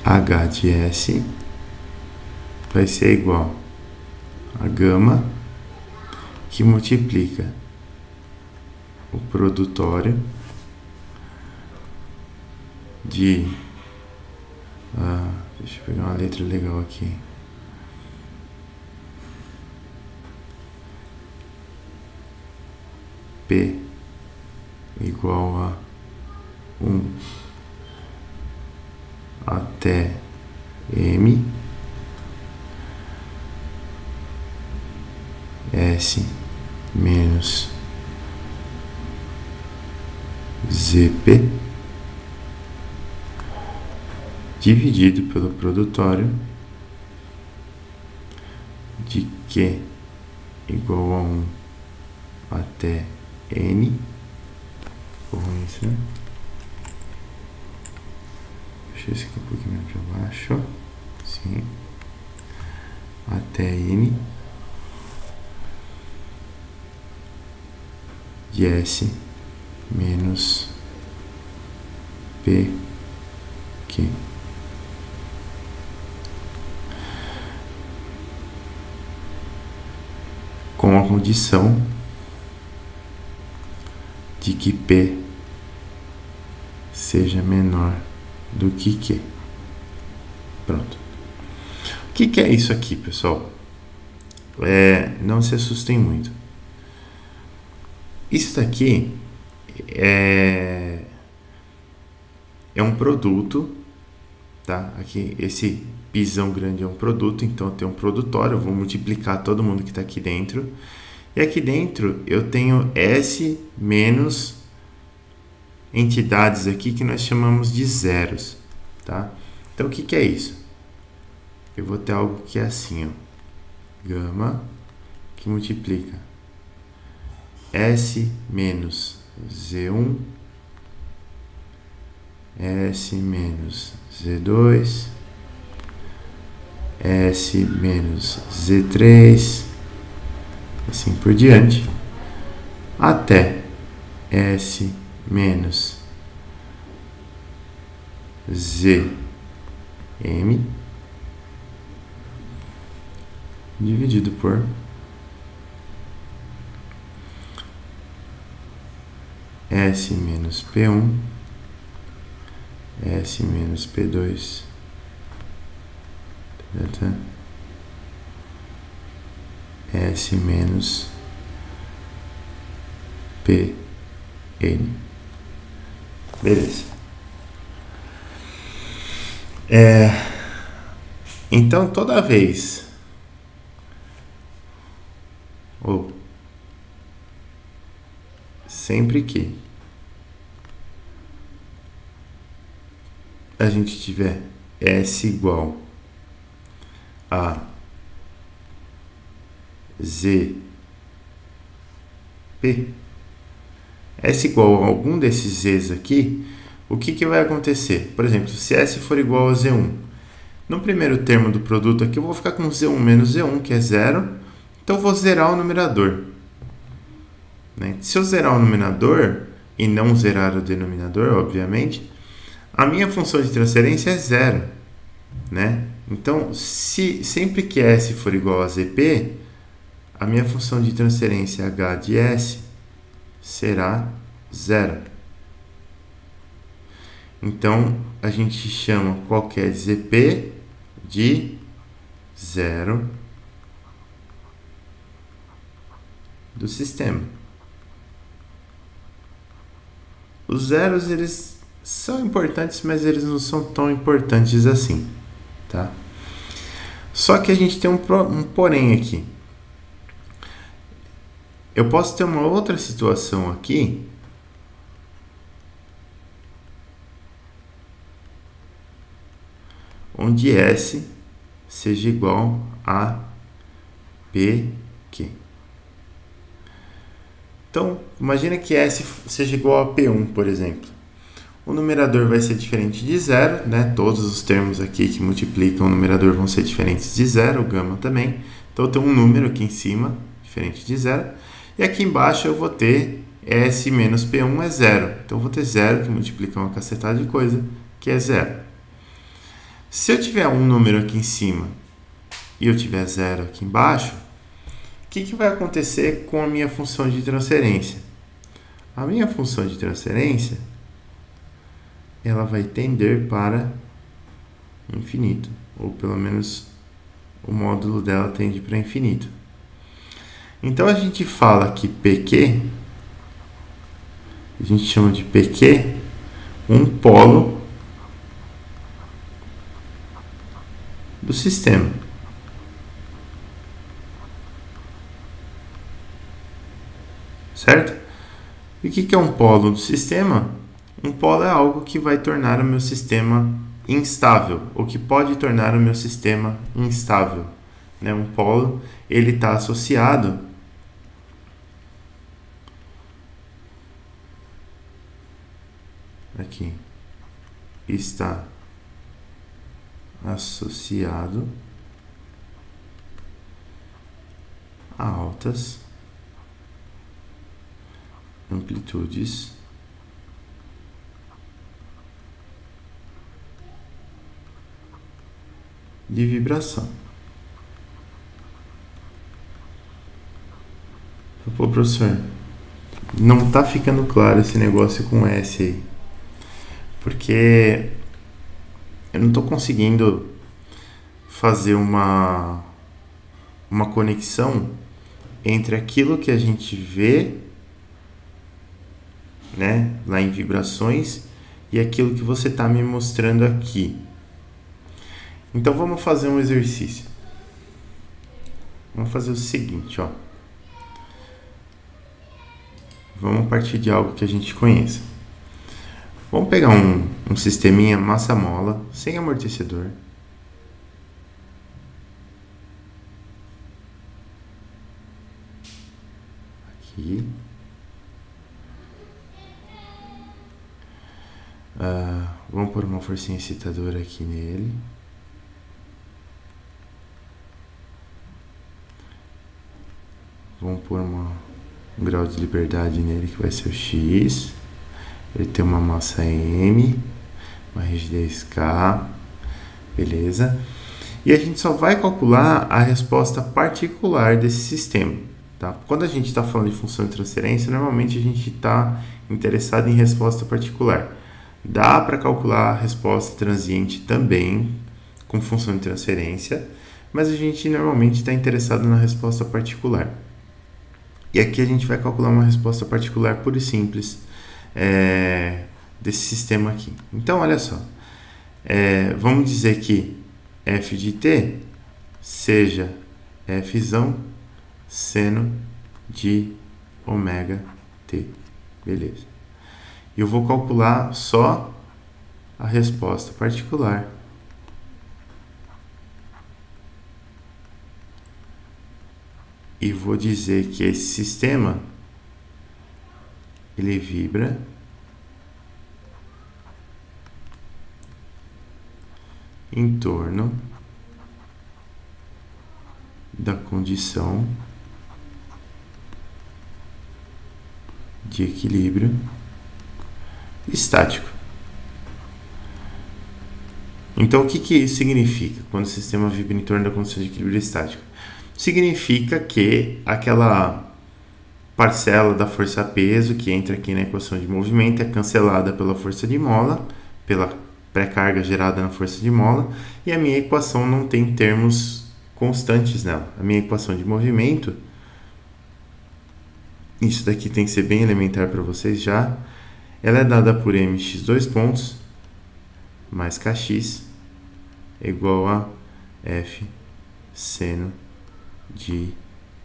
H de S vai ser igual a gama que multiplica o produtório de deixa eu pegar uma letra legal aqui. P igual a 1 até M S menos ZP dividido pelo produtório de Q igual a 1 até N, com isso, né? Deixa esse aqui um pouquinho mais para baixo, sim, até N de S menos P Q. Com a condição de que P seja menor do que Q. Pronto. O que é isso aqui, pessoal? Não se assustem muito. Isso daqui é um produto, tá? Aqui, esse pisão grande é um produto, então eu tenho um produtório, eu vou multiplicar todo mundo que está aqui dentro. E aqui dentro eu tenho S menos entidades aqui que nós chamamos de zeros, tá? Então o que é isso? Eu vou ter algo que é assim, ó, gama que multiplica S menos Z1, S menos Z2, S menos Z3, assim por diante, até S menos ZM dividido por S menos P1, S menos P2, S menos PN. Beleza. Então, toda vez, ou sempre que a gente tiver S igual a ZP, S igual a algum desses Z's aqui, o que vai acontecer? Por exemplo, se S for igual a Z1, no primeiro termo do produto aqui eu vou ficar com Z1 menos Z1, que é zero, então eu vou zerar o numerador. Se eu zerar o numerador e não zerar o denominador, obviamente, a minha função de transferência é zero. Então, sempre que S for igual a ZP, a minha função de transferência H de S será zero. Então, a gente chama qualquer ZP de zero do sistema. Os zeros, eles são importantes, mas eles não são tão importantes assim, tá? Só que a gente tem um porém aqui. Eu posso ter uma outra situação aqui onde S seja igual a PQ. Então, imagina que S seja igual a P1, por exemplo. O numerador vai ser diferente de zero, Todos os termos aqui que multiplicam o numerador vão ser diferentes de zero, o gama também. Então, eu tenho um número aqui em cima, diferente de zero. E aqui embaixo eu vou ter S menos P1 é zero. Então, eu vou ter zero, que multiplica uma cacetada de coisa, que é zero. Se eu tiver um número aqui em cima e eu tiver zero aqui embaixo, o que vai acontecer com a minha função de transferência? A minha função de transferência, ela vai tender para infinito, ou pelo menos o módulo dela tende para infinito. Então, a gente fala que PQ, a gente chama de PQ um polo do sistema. Certo? E o que é um polo do sistema? Um polo é algo que vai tornar o meu sistema instável, ou que pode tornar o meu sistema instável. Um polo, ele está associado aqui, está associado a altas amplitudes de vibração. Pô, professor, não tá ficando claro esse negócio com S aí, porque eu não estou conseguindo fazer uma conexão entre aquilo que a gente vê, lá em vibrações, e aquilo que você está me mostrando aqui. Então, vamos fazer um exercício. Vamos fazer o seguinte, ó. Vamos partir de algo que a gente conheça. Vamos pegar um sisteminha massa-mola, sem amortecedor. Aqui. Vamos pôr uma forcinha excitadora aqui nele. Vamos pôr um grau de liberdade nele que vai ser o X. Ele tem uma massa M, uma rigidez K, beleza? E a gente só vai calcular a resposta particular desse sistema, tá? Quando a gente está falando de função de transferência, normalmente a gente está interessado em resposta particular. Dá para calcular a resposta transiente também com função de transferência, mas a gente normalmente está interessado na resposta particular. E aqui a gente vai calcular uma resposta particular pura e simples desse sistema aqui. Então, olha só. Vamos dizer que f de t seja f seno de ômega t. Beleza. E eu vou calcular só a resposta particular. E vou dizer que esse sistema ele vibra em torno da condição de equilíbrio estático. Então, o que isso significa quando o sistema vibra em torno da condição de equilíbrio estático? Significa que aquela parcela da força-peso que entra aqui na equação de movimento é cancelada pela força de mola, pela pré-carga gerada na força de mola, e a minha equação não tem termos constantes nela. A minha equação de movimento, isso daqui tem que ser bem elementar para vocês já, ela é dada por mx dois pontos mais kx igual a f seno de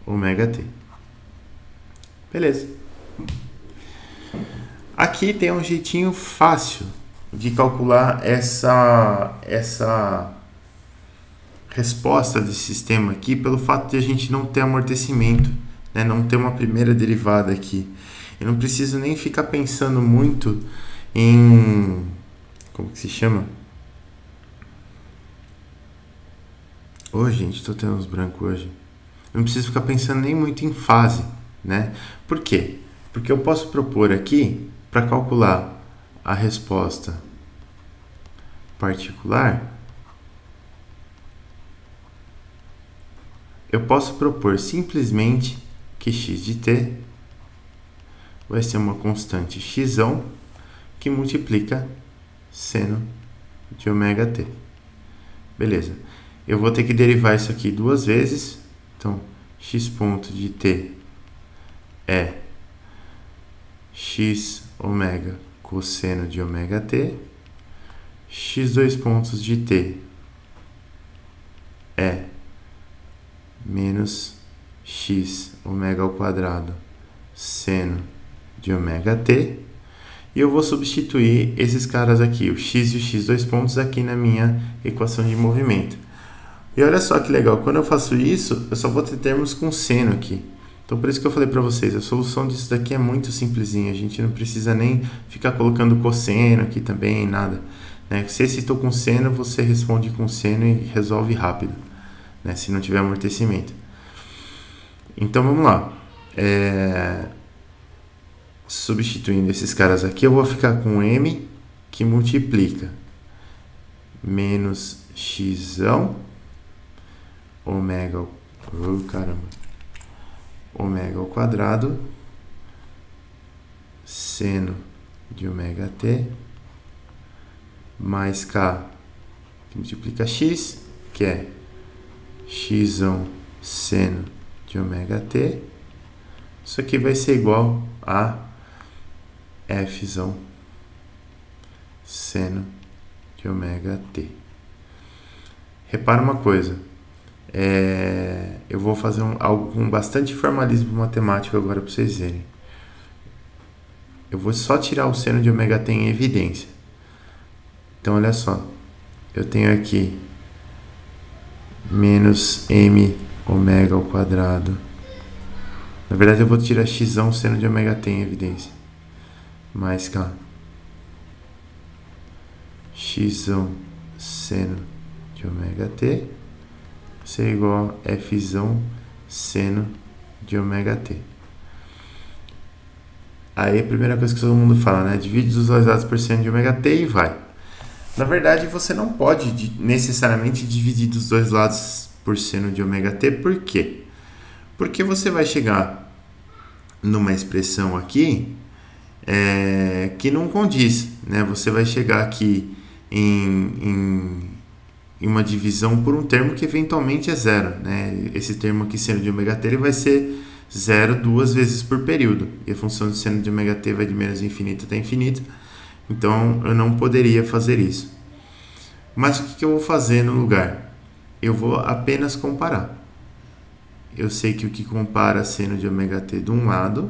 ômega t. Beleza. Aqui tem um jeitinho fácil de calcular essa resposta desse sistema aqui pelo fato de a gente não ter amortecimento, né? Não ter uma primeira derivada aqui. Eu não preciso nem ficar pensando muito em... como que se chama? Gente, tô tendo uns brancos hoje. Eu não preciso ficar pensando nem muito em fase, né? Por quê? Porque eu posso propor aqui, para calcular a resposta particular, eu posso propor simplesmente que x de t vai ser uma constante x que multiplica seno de ômega t. Beleza. Eu vou ter que derivar isso aqui duas vezes. Então, x ponto de t é x ômega cosseno de ômega t. X dois pontos de t é menos x ômega ao quadrado seno de ômega t. E eu vou substituir esses caras aqui, o x e o x dois pontos, aqui na minha equação de movimento. E olha só que legal, quando eu faço isso, eu só vou ter termos com seno aqui. Então, por isso que eu falei para vocês, a solução disso daqui é muito simplesinha. A gente não precisa nem ficar colocando cosseno aqui também, nada. Né? Se estou com seno, você responde com seno e resolve rápido, né? Se não tiver amortecimento. Então, vamos lá. Substituindo esses caras aqui, eu vou ficar com m que multiplica menos x ômega ao quadrado seno de ômega t mais k que multiplica x, que é x seno de ômega t. Isso aqui vai ser igual a f seno de ômega t. Repara uma coisa, eu vou fazer algo com bastante formalismo matemático agora para vocês verem. Eu vou só tirar o seno de ômega t em evidência. Então, olha só, eu tenho aqui menos m ômega ao quadrado. Na verdade, eu vou tirar x seno de ômega t em evidência. Mais k. X seno de ômega t ser igual a f seno de ômega t. Aí a primeira coisa que todo mundo fala, né? Divide os dois lados por seno de ômega t e vai. Na verdade, você não pode necessariamente dividir dos dois lados por seno de ômega t. Por quê? Porque você vai chegar numa expressão aqui que não condiz, né? Você vai chegar aqui em uma divisão por um termo que eventualmente é zero, né? Esse termo aqui, seno de ômega t, ele vai ser zero duas vezes por período. E a função de seno de ômega t vai de menos infinito até infinito. Então, eu não poderia fazer isso. Mas o que eu vou fazer no lugar? Eu vou apenas comparar. Eu sei que o que compara seno de ômega t de um lado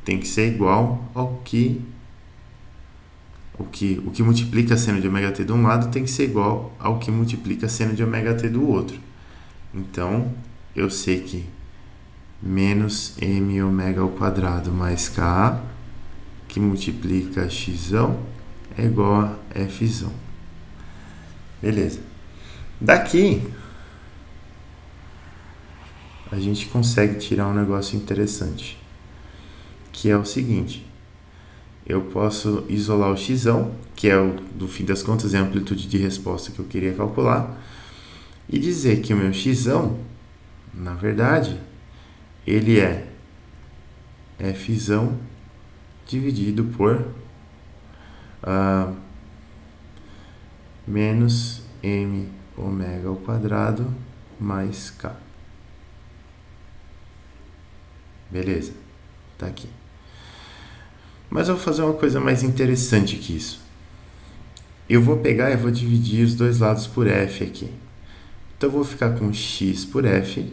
tem que ser igual ao que o que multiplica seno de ômega t de um lado tem que ser igual ao que multiplica seno de ômega t do outro. Então, eu sei que menos m ômega ao quadrado mais k, que multiplica x, é igual a f. Beleza. Daqui, a gente consegue tirar um negócio interessante, que é o seguinte: eu posso isolar o x, que é, do fim das contas, é a amplitude de resposta que eu queria calcular, e dizer que o meu x, na verdade, ele é f dividido por menos m ômega ao quadrado mais k. Beleza, tá aqui. Mas eu vou fazer uma coisa mais interessante que isso. Eu vou pegar e vou dividir os dois lados por f aqui. Então eu vou ficar com x por f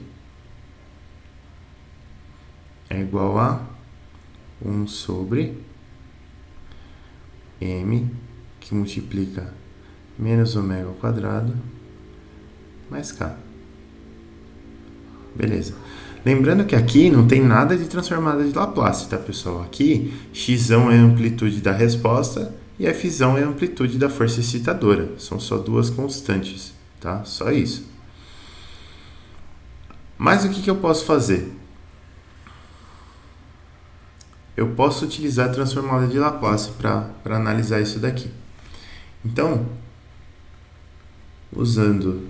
é igual a 1 sobre m, que multiplica menos ômega ao quadrado mais k. Beleza. Lembrando que aqui não tem nada de transformada de Laplace, tá, pessoal? Aqui, x é a amplitude da resposta e f é a amplitude da força excitadora. São só duas constantes, tá? Só isso. Mas o que eu posso fazer? Eu posso utilizar a transformada de Laplace para analisar isso daqui. Então, usando...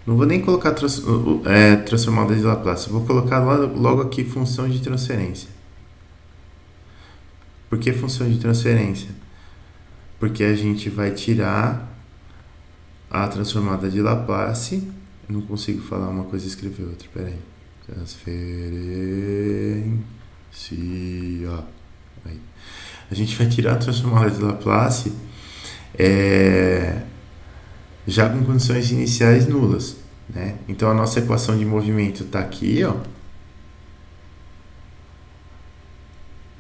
Não vou nem colocar transformada de Laplace, vou colocar logo aqui função de transferência. Por que função de transferência? Porque a gente vai tirar a transformada de Laplace. Eu não consigo falar uma coisa e escrever outra, peraí. Transferência. Aí. A gente vai tirar a transformada de Laplace já com condições iniciais nulas, né? Então a nossa equação de movimento está aqui, ó.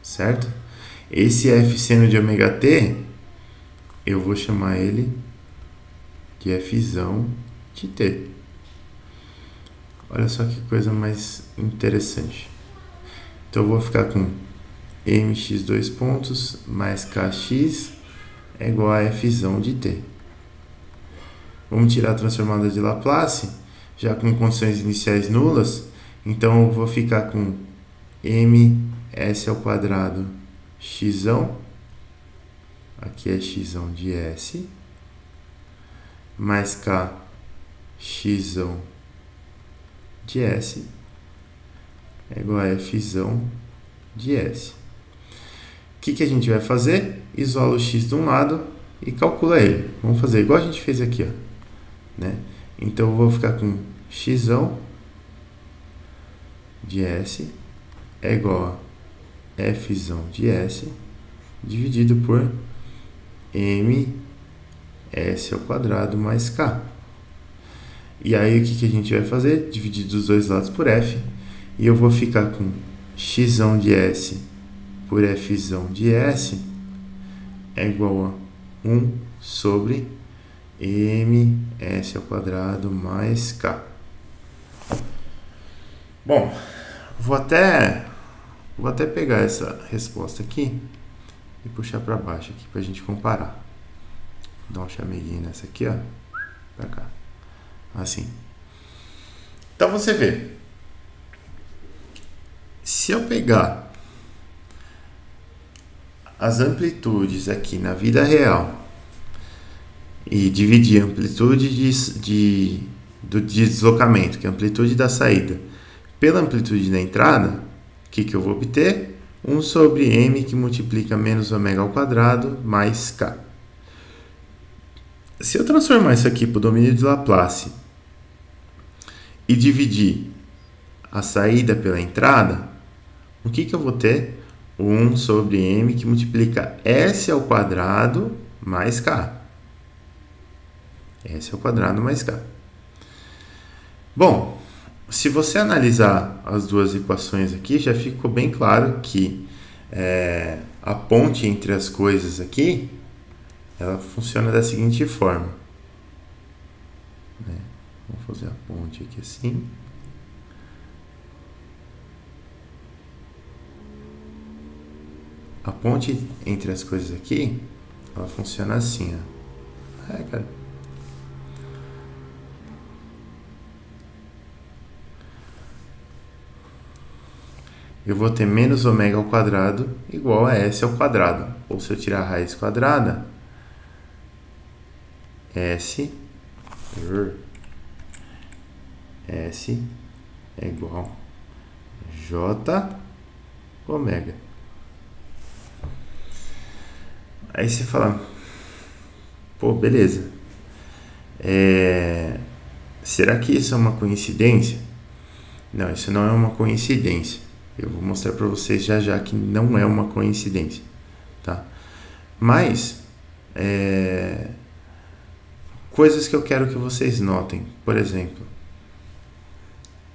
Certo? Esse f seno de ômega t, eu vou chamar ele de f de t. Olha só que coisa mais interessante. Então eu vou ficar com mx dois pontos mais kx é igual a f de t. Vamos tirar a transformada de Laplace, já com condições iniciais nulas. Então eu vou ficar com ms ao quadrado x, aqui é x de s, mais k x de s é igual a f de s. O que a gente vai fazer? Isola o x de um lado e calcula ele. Vamos fazer igual a gente fez aqui, ó. Né? Então eu vou ficar com x de s é igual a f de s dividido por ms ao quadrado mais k. E aí o que a gente vai fazer? Dividir dos dois lados por f, e eu vou ficar com x de s por f de s é igual a 1 sobre ms ao quadrado mais k. Bom, vou até pegar essa resposta aqui e puxar para baixo aqui para a gente comparar. Vou dar um chameguinho nessa aqui, ó, para cá, assim. Então você vê, se eu pegar as amplitudes aqui na vida real e dividir a amplitude do deslocamento, que é a amplitude da saída, pela amplitude da entrada, o que eu vou obter? 1 sobre m, que multiplica menos ômega ao quadrado, mais k. Se eu transformar isso aqui para o domínio de Laplace e dividir a saída pela entrada, o que eu vou ter? 1 sobre m, que multiplica s ao quadrado, mais k. S ao quadrado mais K. Bom, se você analisar as duas equações aqui, já ficou bem claro que a ponte entre as coisas aqui, ela funciona da seguinte forma. Vamos fazer a ponte aqui assim. A ponte entre as coisas aqui, ela funciona assim, ó. Cara. Eu vou ter menos ômega ao quadrado igual a S ao quadrado. Ou se eu tirar a raiz quadrada, S é igual a J ômega. Aí você fala, pô, beleza. Será que isso é uma coincidência? Não, isso não é uma coincidência. Eu vou mostrar para vocês já que não é uma coincidência, tá? Mas, coisas que eu quero que vocês notem. Por exemplo,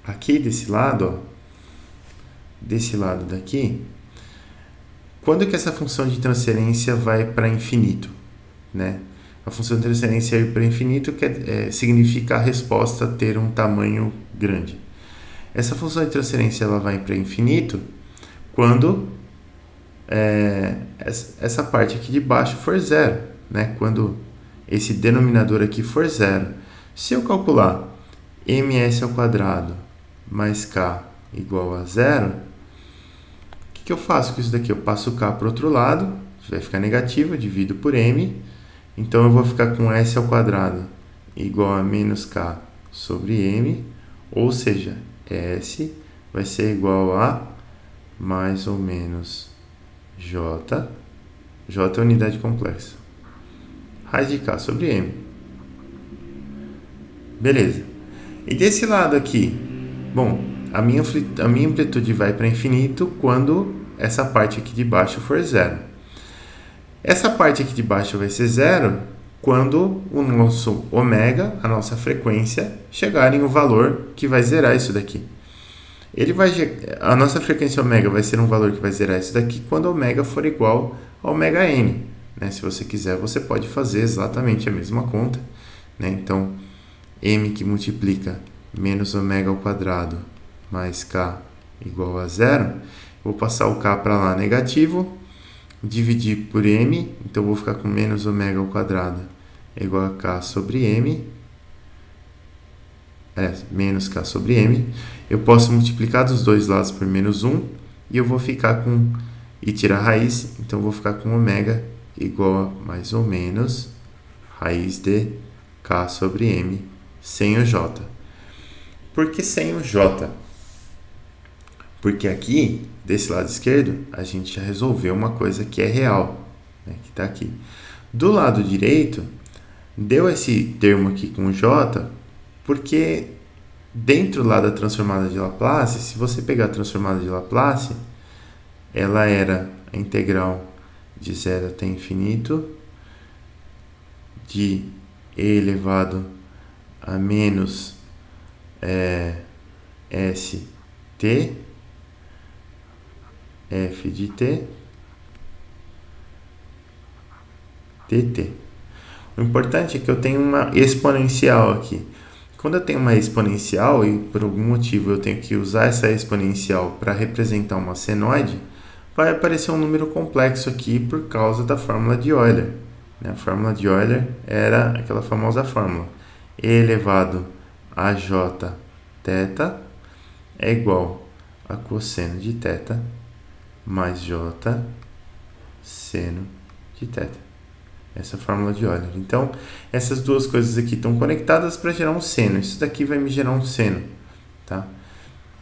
aqui desse lado, ó, desse lado daqui, quando que essa função de transferência vai para infinito, né? A função de transferência ir para infinito significa a resposta ter um tamanho grande. Essa função de transferência ela vai para infinito quando essa parte aqui de baixo for zero, né? Quando esse denominador aqui for zero. Se eu calcular ms ao quadrado mais k igual a zero, o que eu faço com isso daqui? Eu passo o k para o outro lado, vai ficar negativo, eu divido por m, então eu vou ficar com s ao quadrado igual a menos k sobre m, ou seja, S vai ser igual a mais ou menos J. J é unidade complexa. Raiz de K sobre M. Beleza. E desse lado aqui, bom, a minha amplitude vai para infinito quando essa parte aqui de baixo for zero. Essa parte aqui de baixo vai ser zero quando o nosso ômega, a nossa frequência, chegar em um valor que vai zerar isso daqui. A nossa frequência ômega vai ser um valor que vai zerar isso daqui quando ômega for igual a ômega n. Né? Se você quiser, você pode fazer exatamente a mesma conta. Né? Então, m que multiplica menos ômega ao quadrado mais k igual a zero, vou passar o k para lá negativo, dividir por m, então eu vou ficar com menos ômega ao quadrado igual a k sobre m, menos k sobre m. Eu posso multiplicar dos dois lados por menos 1 e eu vou ficar e tirar a raiz, então eu vou ficar com ômega igual a mais ou menos raiz de k sobre m sem o j. Por que sem o j? Porque aqui, desse lado esquerdo, a gente já resolveu uma coisa que é real, né, que está aqui. Do lado direito, deu esse termo aqui com j, porque dentro lá da transformada de Laplace, se você pegar a transformada de Laplace, ela era a integral de 0 até infinito de e elevado a menos st f de t dt. O importante é que eu tenho uma exponencial aqui. Quando eu tenho uma exponencial e por algum motivo eu tenho que usar essa exponencial para representar uma senoide, vai aparecer um número complexo aqui por causa da fórmula de Euler. A fórmula de Euler era aquela famosa fórmula e elevado a j θ é igual a cosseno de θ mais j seno de θ. Essa é a fórmula de Euler. Então, essas duas coisas aqui estão conectadas para gerar um seno. Isso daqui vai me gerar um seno. Tá?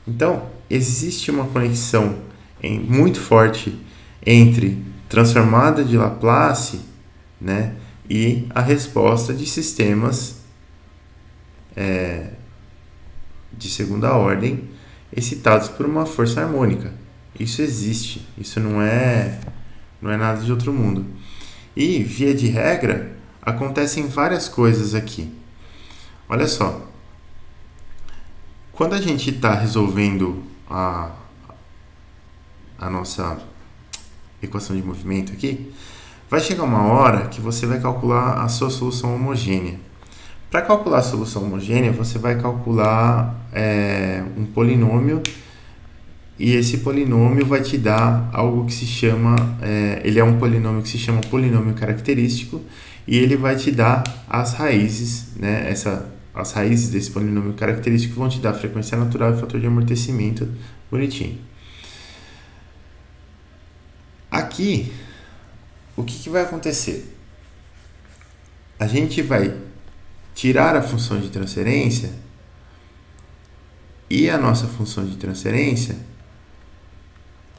Então, existe uma conexão muito forte entre transformada de Laplace, né, e a resposta de sistemas de segunda ordem excitados por uma força harmônica. Isso existe. Isso não é nada de outro mundo. E, via de regra, acontecem várias coisas aqui. Olha só, quando a gente está resolvendo a nossa equação de movimento aqui, vai chegar uma hora que você vai calcular a sua solução homogênea. Para calcular a solução homogênea, você vai calcular um polinômio, e esse polinômio vai te dar algo que se chama, ele é um polinômio que se chama polinômio característico, e ele vai te dar as raízes, né? As raízes desse polinômio característico vão te dar a frequência natural e fator de amortecimento bonitinho. Aqui, o que vai acontecer? A gente vai tirar a função de transferência, e a nossa função de transferência,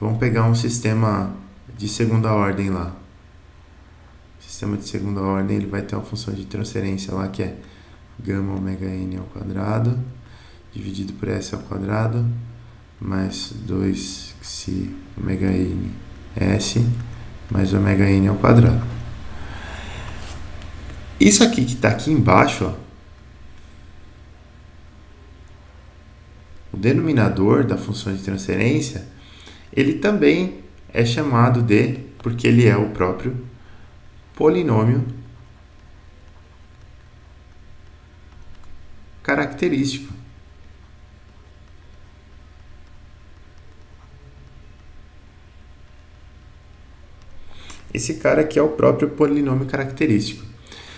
vamos pegar um sistema de segunda ordem lá. O sistema de segunda ordem, ele vai ter uma função de transferência lá que é gama ômega n ao quadrado dividido por s ao quadrado mais 2 psi ômega n s mais ômega n ao quadrado. Isso aqui que está aqui embaixo, ó, o denominador da função de transferência, ele também é chamado de, porque ele é o próprio polinômio característico. Esse cara aqui é o próprio polinômio característico.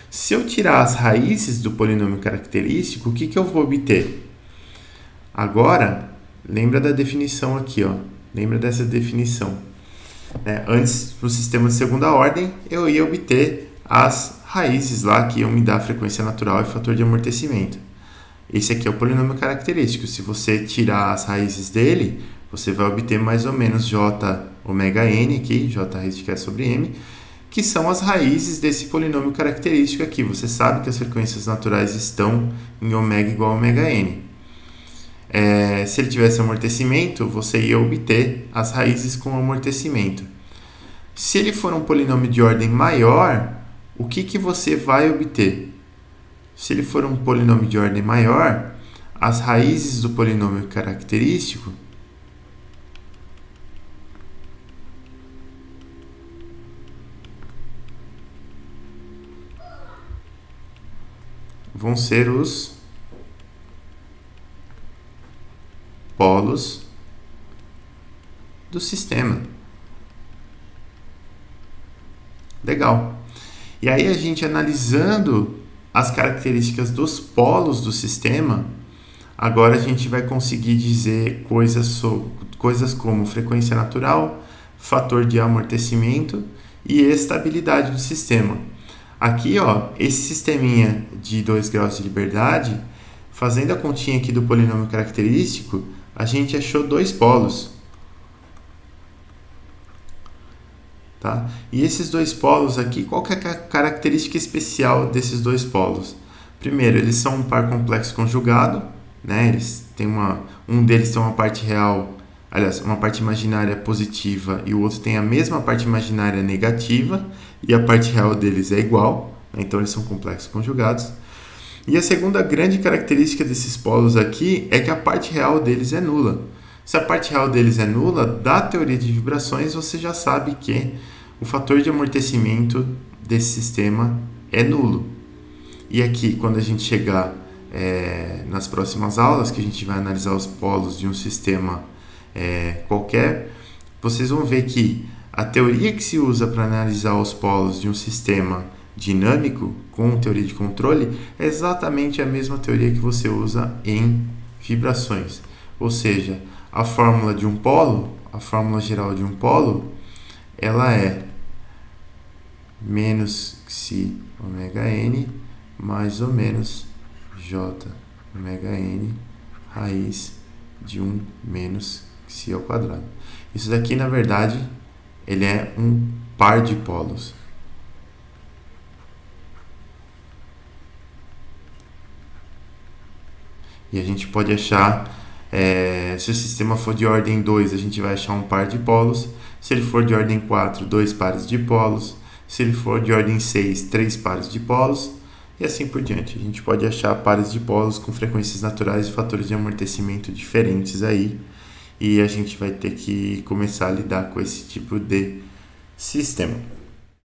Se eu tirar as raízes do polinômio característico, o que eu vou obter? Agora, lembra da definição aqui, ó. Lembra dessa definição. Antes, no sistema de segunda ordem, eu ia obter as raízes lá que iam me dar a frequência natural e fator de amortecimento. Esse aqui é o polinômio característico. Se você tirar as raízes dele, você vai obter mais ou menos j ômega n aqui, j raiz de Q sobre m, que são as raízes desse polinômio característico aqui. Você sabe que as frequências naturais estão em ômega igual a ômega n. Se ele tivesse amortecimento, você ia obter as raízes com amortecimento. Se ele for um polinômio de ordem maior, o que você vai obter? Se ele for um polinômio de ordem maior, as raízes do polinômio característico vão ser os polos do sistema. Legal. E aí a gente analisando as características dos polos do sistema, agora a gente vai conseguir dizer coisas como frequência natural, fator de amortecimento e estabilidade do sistema. Aqui, ó, esse sisteminha de 2 graus de liberdade, fazendo a continha aqui do polinômio característico, a gente achou 2 polos. Tá? E esses 2 polos aqui, qual que é a característica especial desses 2 polos? Primeiro, eles são um par complexo conjugado, né? Eles têm um deles tem uma parte real, aliás, uma parte imaginária positiva e o outro tem a mesma parte imaginária negativa e a parte real deles é igual, né? Então eles são complexos conjugados. E a segunda grande característica desses polos aqui é que a parte real deles é nula. Se a parte real deles é nula, da teoria de vibrações você já sabe que o fator de amortecimento desse sistema é nulo. E aqui, quando a gente chegar nas próximas aulas, que a gente vai analisar os polos de um sistema qualquer, vocês vão ver que a teoria que se usa para analisar os polos de um sistema dinâmico com teoria de controle é exatamente a mesma teoria que você usa em vibrações. Ou seja, a fórmula de um polo, a fórmula geral de um polo, ela é menos psi ômega n mais ou menos j ômega n raiz de 1 menos psi ao quadrado. Isso daqui, na verdade, ele é um par de polos. E a gente pode achar, se o sistema for de ordem 2, a gente vai achar um par de polos. Se ele for de ordem 4, 2 pares de polos. Se ele for de ordem 6, 3 pares de polos, e assim por diante. A gente pode achar pares de polos com frequências naturais e fatores de amortecimento diferentes aí, e a gente vai ter que começar a lidar com esse tipo de sistema.